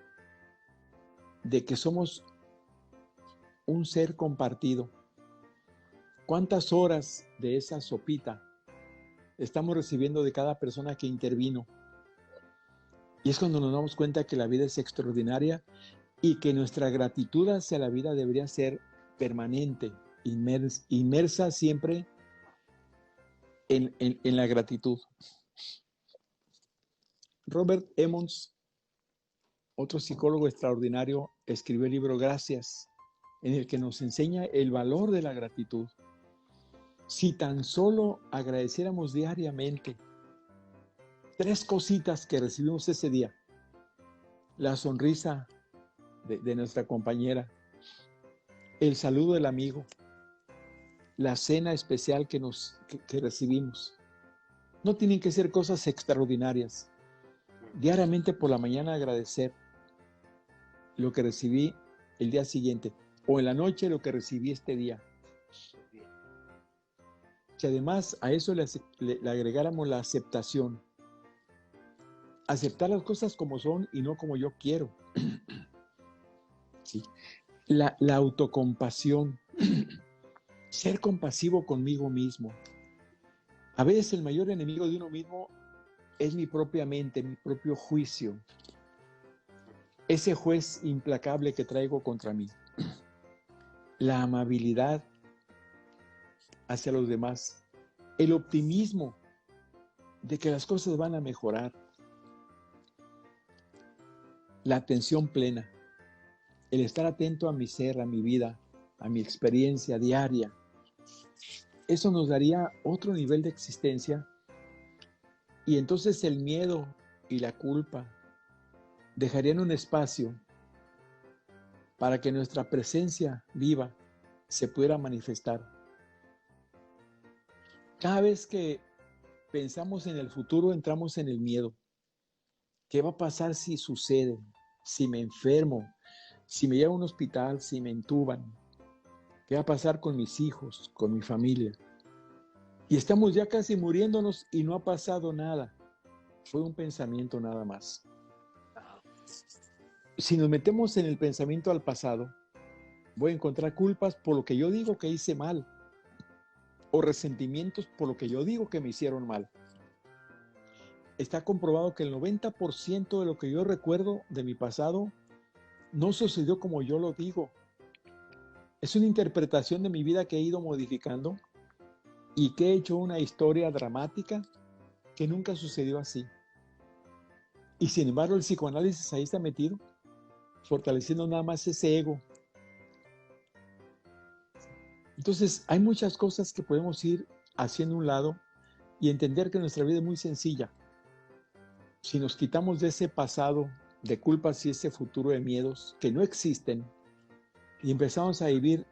de que somos un ser compartido. ¿Cuántas horas de esa sopita estamos recibiendo de cada persona que intervino? Y es cuando nos damos cuenta que la vida es extraordinaria y que nuestra gratitud hacia la vida debería ser permanente, inmersa siempre en la gratitud. Robert Emmons, otro psicólogo extraordinario, escribió el libro Gracias, en el que nos enseña el valor de la gratitud. Si tan solo agradeciéramos diariamente 3 cositas que recibimos ese día: la sonrisa de nuestra compañera, el saludo del amigo, la cena especial que recibimos, No tienen que ser cosas extraordinarias. Diariamente por la mañana agradecer lo que recibí el día siguiente, o en la noche lo que recibí este día. Si además a eso le agregáramos la aceptación, aceptar las cosas como son y no como yo quiero. ¿Sí? La autocompasión, ser compasivo conmigo mismo. A veces el mayor enemigo de uno mismo es mi propia mente, mi propio juicio, ese juez implacable que traigo contra mí. La amabilidad hacia los demás, el optimismo de que las cosas van a mejorar, la atención plena, el estar atento a mi ser, a mi vida, a mi experiencia diaria. Eso nos daría otro nivel de existencia y entonces el miedo y la culpa dejarían un espacio para que nuestra presencia viva se pudiera manifestar. Cada vez que pensamos en el futuro, entramos en el miedo. ¿Qué va a pasar si sucede? Si me enfermo, si me llevo a un hospital, si me entuban. ¿Qué va a pasar con mis hijos, con mi familia? Y estamos ya casi muriéndonos y no ha pasado nada. Fue un pensamiento nada más. Si nos metemos en el pensamiento al pasado, voy a encontrar culpas por lo que yo digo que hice mal o resentimientos por lo que yo digo que me hicieron mal. Está comprobado que el 90% de lo que yo recuerdo de mi pasado no sucedió como yo lo digo. Es una interpretación de mi vida que he ido modificando y que he hecho una historia dramática que nunca sucedió así. Y sin embargo el psicoanálisis ahí está metido, fortaleciendo nada más ese ego. Entonces hay muchas cosas que podemos ir haciendo a un lado y entender que nuestra vida es muy sencilla. Si nos quitamos de ese pasado de culpas y ese futuro de miedos que no existen y empezamos a vivir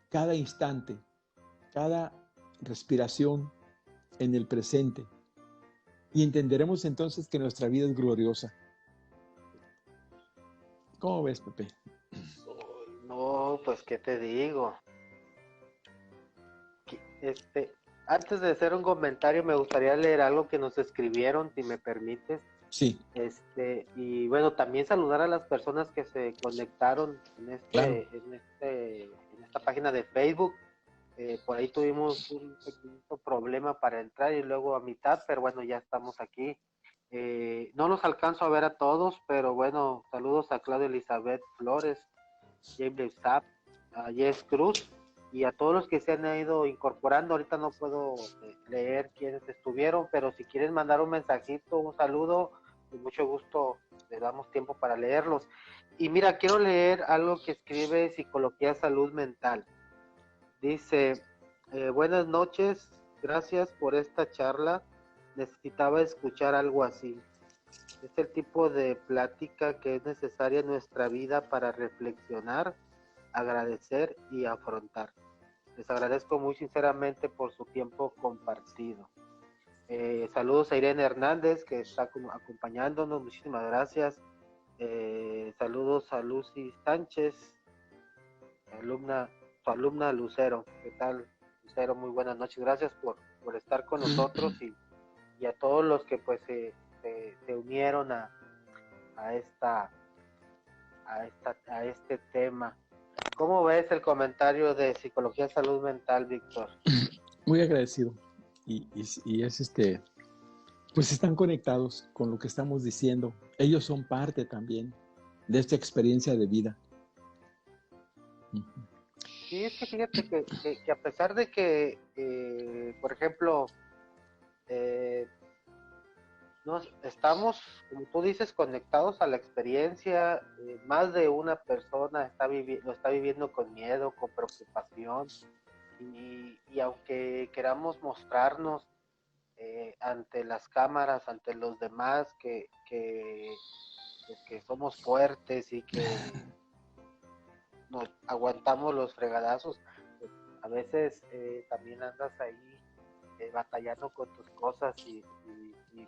cada instante, cada respiración en el presente, y entenderemos entonces que nuestra vida es gloriosa. ¿Cómo ves, Pepe? No, pues qué te digo. Antes de hacer un comentario, me gustaría leer algo que nos escribieron, si me permites. Sí. Y bueno, también saludar a las personas que se conectaron Claro. en esta página de Facebook. Por ahí tuvimos un pequeño problema para entrar y luego a mitad, pero bueno, ya estamos aquí. No los alcanzo a ver a todos, pero bueno, saludos a Claudia Elizabeth Flores, James Sapp, a Jess Cruz y a todos los que se han ido incorporando. Ahorita no puedo leer quiénes estuvieron, pero si quieren mandar un mensajito, un saludo, con mucho gusto le damos tiempo para leerlos. Y mira, quiero leer algo que escribe Psicología Salud Mental. Dice, buenas noches, gracias por esta charla. Necesitaba escuchar algo así. Es el tipo de plática que es necesaria en nuestra vida para reflexionar, agradecer y afrontar. Les agradezco muy sinceramente por su tiempo compartido. Saludos a Irene Hernández, que está acompañándonos, muchísimas gracias. Saludos a Lucy Sánchez, su alumna Lucero. ¿Qué tal, Lucero? Muy buenas noches, gracias por estar con nosotros y a todos los que pues se unieron a este tema. ¿Cómo ves el comentario de Psicología Salud Mental, Víctor? Muy agradecido. Y es pues están conectados con lo que estamos diciendo. Ellos son parte también de esta experiencia de vida. Sí, es que fíjate que a pesar de que, por ejemplo, estamos, como tú dices, conectados a la experiencia, más de una persona lo está viviendo con miedo, con preocupación, y aunque queramos mostrarnos ante las cámaras, ante los demás, pues que somos fuertes y que nos aguantamos los fregadazos, pues a veces también andas ahí batallando con tus cosas y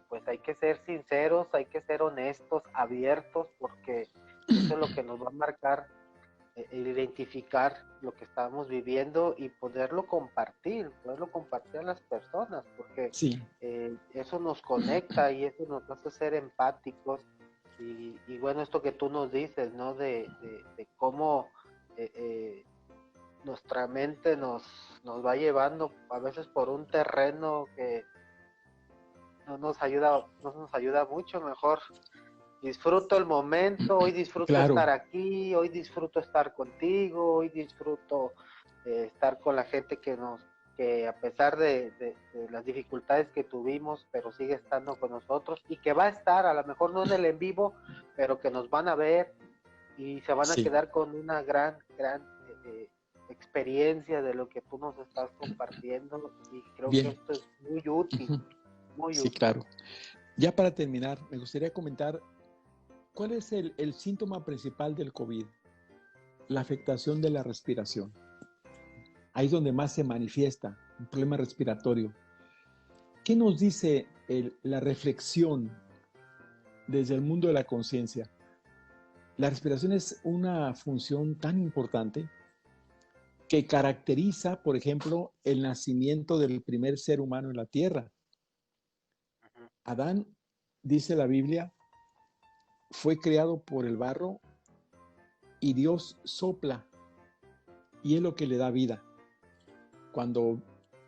pues hay que ser sinceros, hay que ser honestos, abiertos, porque eso es lo que nos va a marcar, el identificar lo que estamos viviendo y poderlo compartir a las personas, porque Sí, eso nos conecta y eso nos hace ser empáticos y bueno, esto que tú nos dices, ¿no? De cómo nuestra mente nos va llevando a veces por un terreno que no nos ayuda mucho. Mejor disfruto el momento, hoy disfruto claro, estar aquí, hoy disfruto estar contigo, hoy disfruto estar con la gente que a pesar de las dificultades que tuvimos, pero sigue estando con nosotros y que va a estar, a lo mejor no en el en vivo, pero que nos van a ver y se van a sí, quedar con una gran experiencia de lo que tú nos estás compartiendo y creo que bien. esto es muy útil, Ujú. muy Sí, útil. claro. Ya para terminar, me gustaría comentar cuál es el síntoma principal del COVID, la afectación de la respiración. Ahí es donde más se manifiesta un problema respiratorio. ¿Qué nos dice la reflexión desde el mundo de la conciencia? La respiración es una función tan importante que caracteriza, por ejemplo, el nacimiento del primer ser humano en la Tierra. Ujú. Adán, dice la Biblia, fue creado por el barro y Dios sopla y es lo que le da vida. Cuando,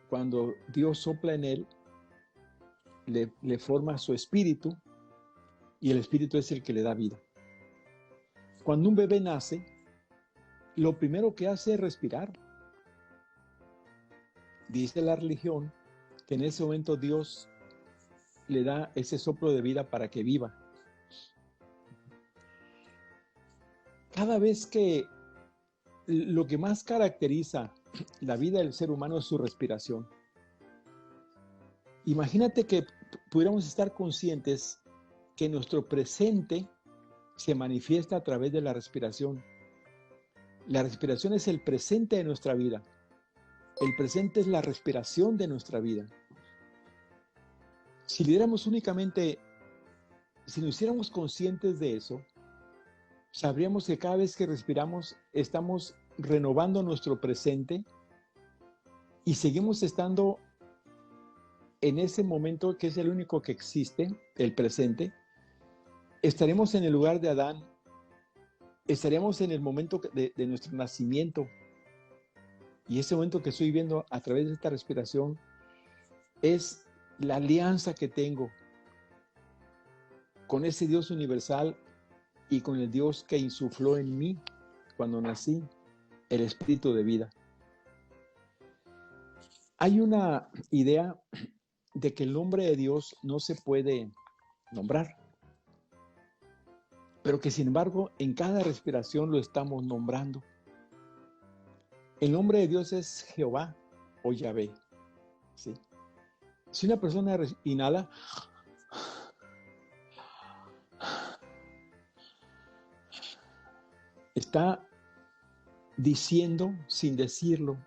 cuando Dios sopla en él, le forma su espíritu y el espíritu es el que le da vida. Cuando un bebé nace, lo primero que hace es respirar. Dice la religión que en ese momento Dios le da ese soplo de vida para que viva. Cada vez que lo que más caracteriza la vida del ser humano es su respiración. Imagínate que pudiéramos estar conscientes que nuestro presente se manifiesta a través de la respiración. La respiración es el presente de nuestra vida. El presente es la respiración de nuestra vida. Si lidiéramos únicamente, si nos hiciéramos conscientes de eso, sabríamos que cada vez que respiramos estamos renovando nuestro presente y seguimos estando en ese momento que es el único que existe, el presente. Estaremos en el lugar de Adán, estaríamos en el momento de nuestro nacimiento y ese momento que estoy viviendo a través de esta respiración es la alianza que tengo con ese Dios universal y con el Dios que insufló en mí cuando nací, el espíritu de vida. Hay una idea de que el nombre de Dios no se puede nombrar, pero que sin embargo en cada respiración lo estamos nombrando. El nombre de Dios es Jehová o Yahvé, ¿sí? Si una persona inhala, está diciendo sin decirlo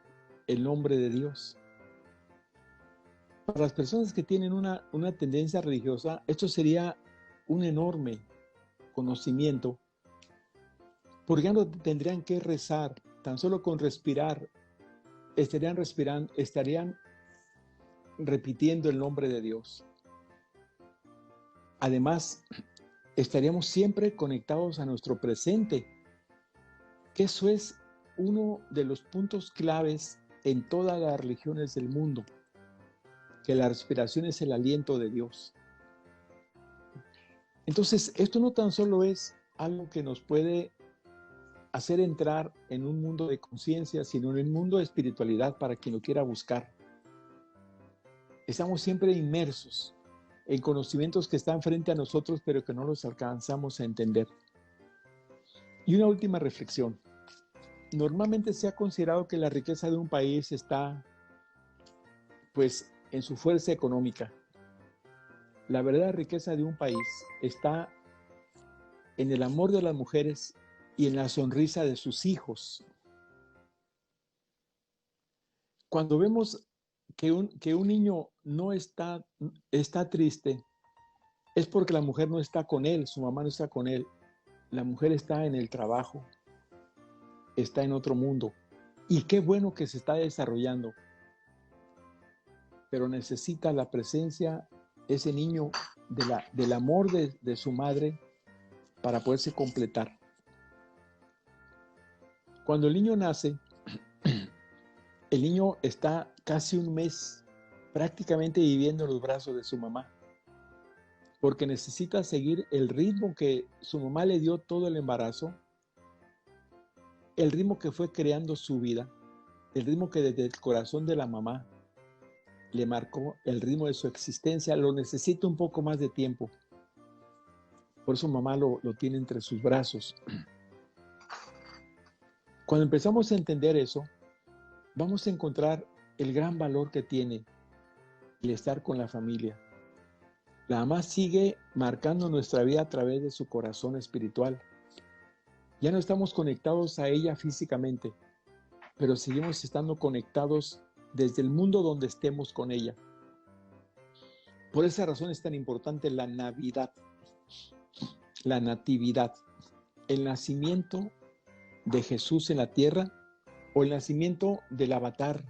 el nombre de Dios. Para las personas que tienen una tendencia religiosa, esto sería un enorme conocimiento, porque ya no tendrían que rezar, tan solo con respirar, estarían respirando, estarían repitiendo el nombre de Dios. Además, estaríamos siempre conectados a nuestro presente, que eso es uno de los puntos claves en todas las religiones del mundo, que la respiración es el aliento de Dios. Entonces, esto no tan solo es algo que nos puede hacer entrar en un mundo de conciencia, sino en un mundo de espiritualidad para quien lo quiera buscar. Estamos siempre inmersos en conocimientos que están frente a nosotros, pero que no los alcanzamos a entender. Y una última reflexión. Normalmente se ha considerado que la riqueza de un país está, pues, en su fuerza económica. La verdadera riqueza de un país está en el amor de las mujeres y en la sonrisa de sus hijos. Cuando vemos que un niño no está triste es porque la mujer no está con él, su mamá no está con él. La mujer está en el trabajo, está en otro mundo. Y qué bueno que se está desarrollando, pero necesita la presencia, ese niño, del amor de su madre para poderse completar. Cuando el niño nace, el niño está casi un mes prácticamente viviendo en los brazos de su mamá, porque necesita seguir el ritmo que su mamá le dio todo el embarazo, el ritmo que fue creando su vida, el ritmo que desde el corazón de la mamá le marcó el ritmo de su existencia. Lo necesita un poco más de tiempo. Por eso mamá lo tiene entre sus brazos. Cuando empezamos a entender eso, vamos a encontrar el gran valor que tiene el estar con la familia. La mamá sigue marcando nuestra vida a través de su corazón espiritual. Ya no estamos conectados a ella físicamente, pero seguimos estando conectados desde el mundo donde estemos con ella. Por esa razón es tan importante la Navidad, la natividad, el nacimiento de Jesús en la tierra o el nacimiento del avatar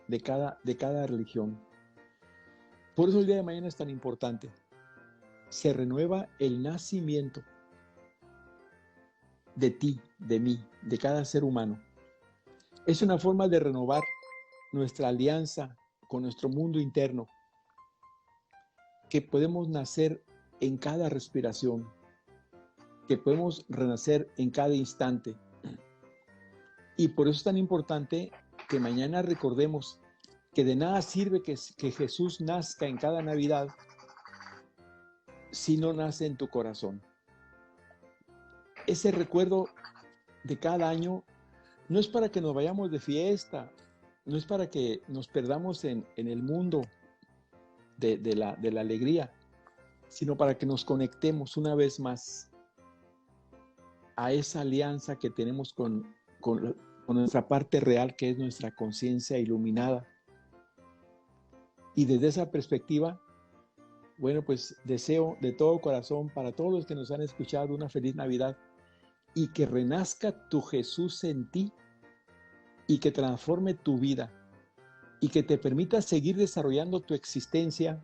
de cada religión. Por eso el día de mañana es tan importante. Se renueva el nacimiento de ti, de mí, de cada ser humano. Es una forma de renovar nuestra alianza con nuestro mundo interno, que podemos nacer en cada respiración, que podemos renacer en cada instante. Y por eso es tan importante que mañana recordemos que de nada sirve que Jesús nazca en cada Navidad si no nace en tu corazón. Ese recuerdo de cada año no es para que nos vayamos de fiesta, no es para que nos perdamos en el mundo de la alegría, sino para que nos conectemos una vez más a esa alianza que tenemos con nuestra parte real, que es nuestra conciencia iluminada. Y desde esa perspectiva, bueno, pues deseo de todo corazón para todos los que nos han escuchado una feliz Navidad y que renazca tu Jesús en ti y que transforme tu vida y que te permita seguir desarrollando tu existencia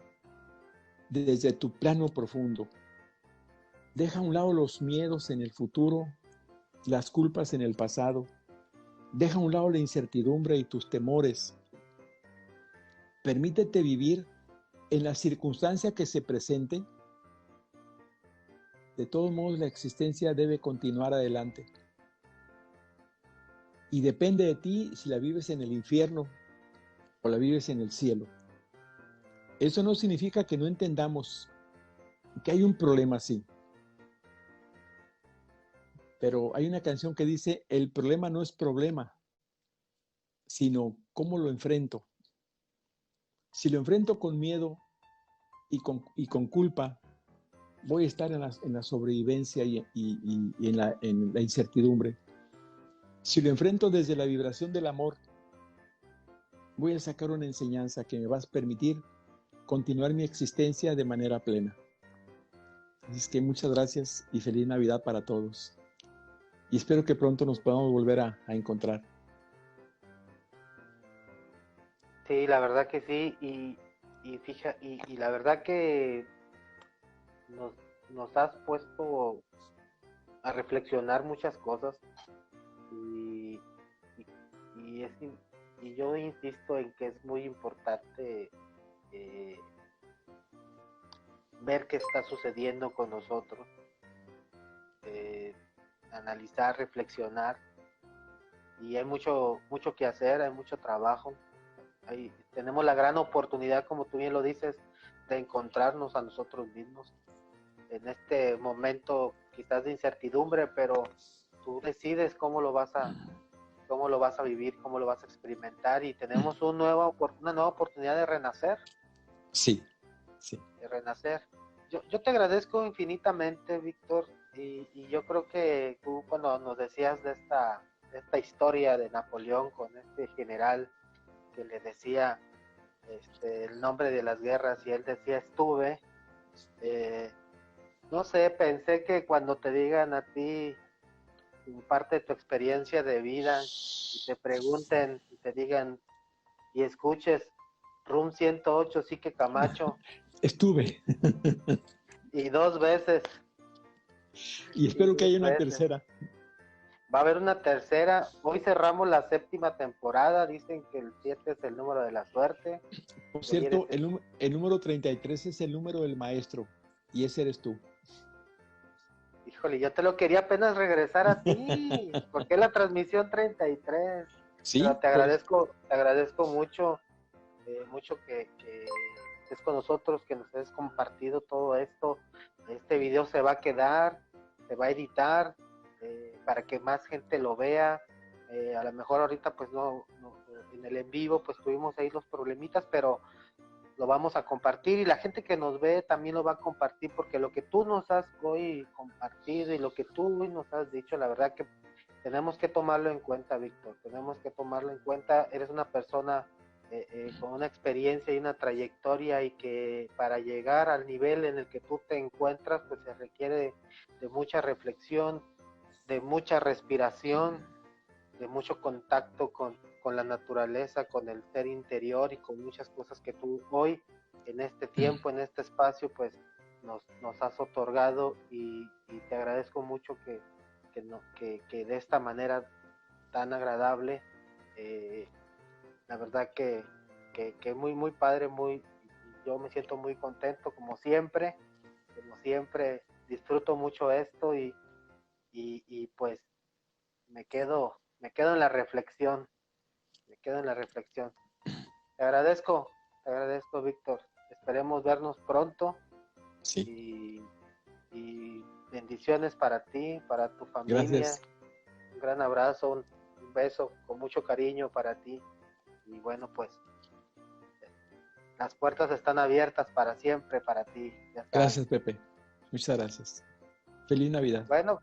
desde tu plano profundo. Deja a un lado los miedos en el futuro, las culpas en el pasado. Deja a un lado la incertidumbre y tus temores. Permítete vivir en la circunstancia que se presente. De todos modos, la existencia debe continuar adelante. Y depende de ti si la vives en el infierno o la vives en el cielo. Eso no significa que no entendamos que hay un problema así. Pero hay una canción que dice, el problema no es problema, sino cómo lo enfrento. Si lo enfrento con miedo y con culpa, voy a estar en la sobrevivencia y en la incertidumbre. Si lo enfrento desde la vibración del amor, voy a sacar una enseñanza que me va a permitir continuar mi existencia de manera plena. Así es que muchas gracias y feliz Navidad para todos. Y espero que pronto nos podamos volver a encontrar. Sí, la verdad que sí, y la verdad que nos has puesto a reflexionar muchas cosas y, y, y yo insisto en que es muy importante ver qué está sucediendo con nosotros, analizar, reflexionar, y hay mucho que hacer, hay mucho trabajo. Tenemos la gran oportunidad, como tú bien lo dices, de encontrarnos a nosotros mismos en este momento quizás de incertidumbre, pero tú decides cómo lo vas a vivir, cómo lo vas a experimentar, y tenemos una nueva oportunidad de renacer. Sí. De renacer. Yo te agradezco infinitamente, Víctor, y yo creo que tú cuando nos decías de esta historia de Napoleón con este general que le decía el nombre de las guerras y él decía estuve. No sé, pensé que cuando te digan a ti parte de tu experiencia de vida y te pregunten y te digan y escuches Room 108, sí que Camacho, Estuve. y 2 veces. Y espero que haya una veces. tercera. Va a haber una tercera. Hoy cerramos la 7ª temporada. Dicen que el 7 es el número de la suerte. Por cierto, el número 33 es el número del maestro. Y ese eres tú. Híjole, yo te lo quería apenas regresar a ti. Porque es la transmisión 33. Sí, Pero te agradezco mucho, mucho que estés con nosotros, que nos hayas compartido todo esto. Este video se va a quedar, se va a editar para que más gente lo vea. A lo mejor ahorita pues no, en el en vivo pues tuvimos ahí los problemitas, pero lo vamos a compartir y la gente que nos ve también lo va a compartir, porque lo que tú nos has hoy compartido y lo que tú hoy nos has dicho, la verdad que tenemos que tomarlo en cuenta, Víctor, tenemos que tomarlo en cuenta. Eres una persona con una experiencia y una trayectoria, y que para llegar al nivel en el que tú te encuentras pues se requiere de mucha reflexión, de mucha respiración, de mucho contacto con la naturaleza, con el ser interior y con muchas cosas que tú hoy, en este tiempo, en este espacio, pues nos has otorgado, y te agradezco mucho que de esta manera tan agradable, la verdad que muy, muy padre, yo me siento muy contento, como siempre, disfruto mucho esto y pues me quedo en la reflexión, Te agradezco, Víctor. Esperemos vernos pronto Sí. y bendiciones para ti, para tu familia. Gracias. Un gran abrazo, un beso con mucho cariño para ti. Y bueno, pues las puertas están abiertas para siempre para ti. Ya sabes. Gracias, Pepe. Muchas gracias. Feliz Navidad. Bueno,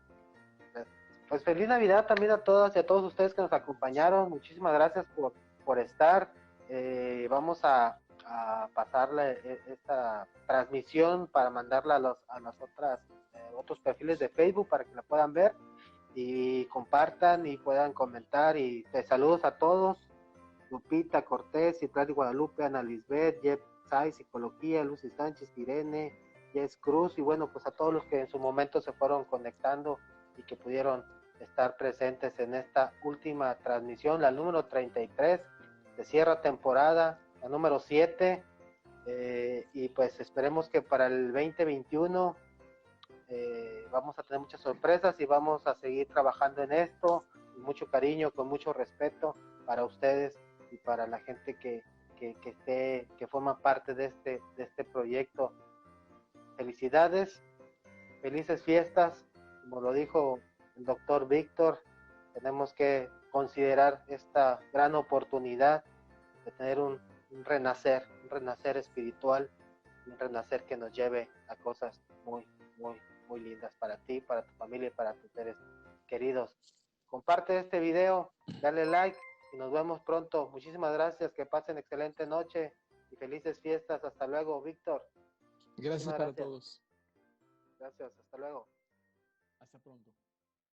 pues feliz Navidad también a todas y a todos ustedes que nos acompañaron. Muchísimas gracias por estar. Vamos a pasarle esta transmisión para mandarla a las otros perfiles de Facebook para que la puedan ver y compartan y puedan comentar. Y saludos a todos: Lupita Cortés, Citlali Guadalupe, Ana Lisbeth, Jeff Sai, Psicología, Lucy Sánchez, Irene, Jess Cruz, y bueno, pues a todos los que en su momento se fueron conectando y que pudieron estar presentes en esta última transmisión, la número 33 de cierre temporada, la número 7, y pues esperemos que para el 2021 vamos a tener muchas sorpresas y vamos a seguir trabajando en esto con mucho cariño, con mucho respeto para ustedes y para la gente que forma parte de este proyecto. Felicidades, felices fiestas. Como lo dijo el doctor Víctor, tenemos que considerar esta gran oportunidad de tener un renacer espiritual, un renacer que nos lleve a cosas muy, muy, muy lindas para ti, para tu familia y para tus seres queridos. Comparte este video, dale like y nos vemos pronto. Muchísimas gracias, que pasen excelente noche y felices fiestas. Hasta luego, Víctor. Gracias para todos. Gracias, hasta luego. Hasta pronto.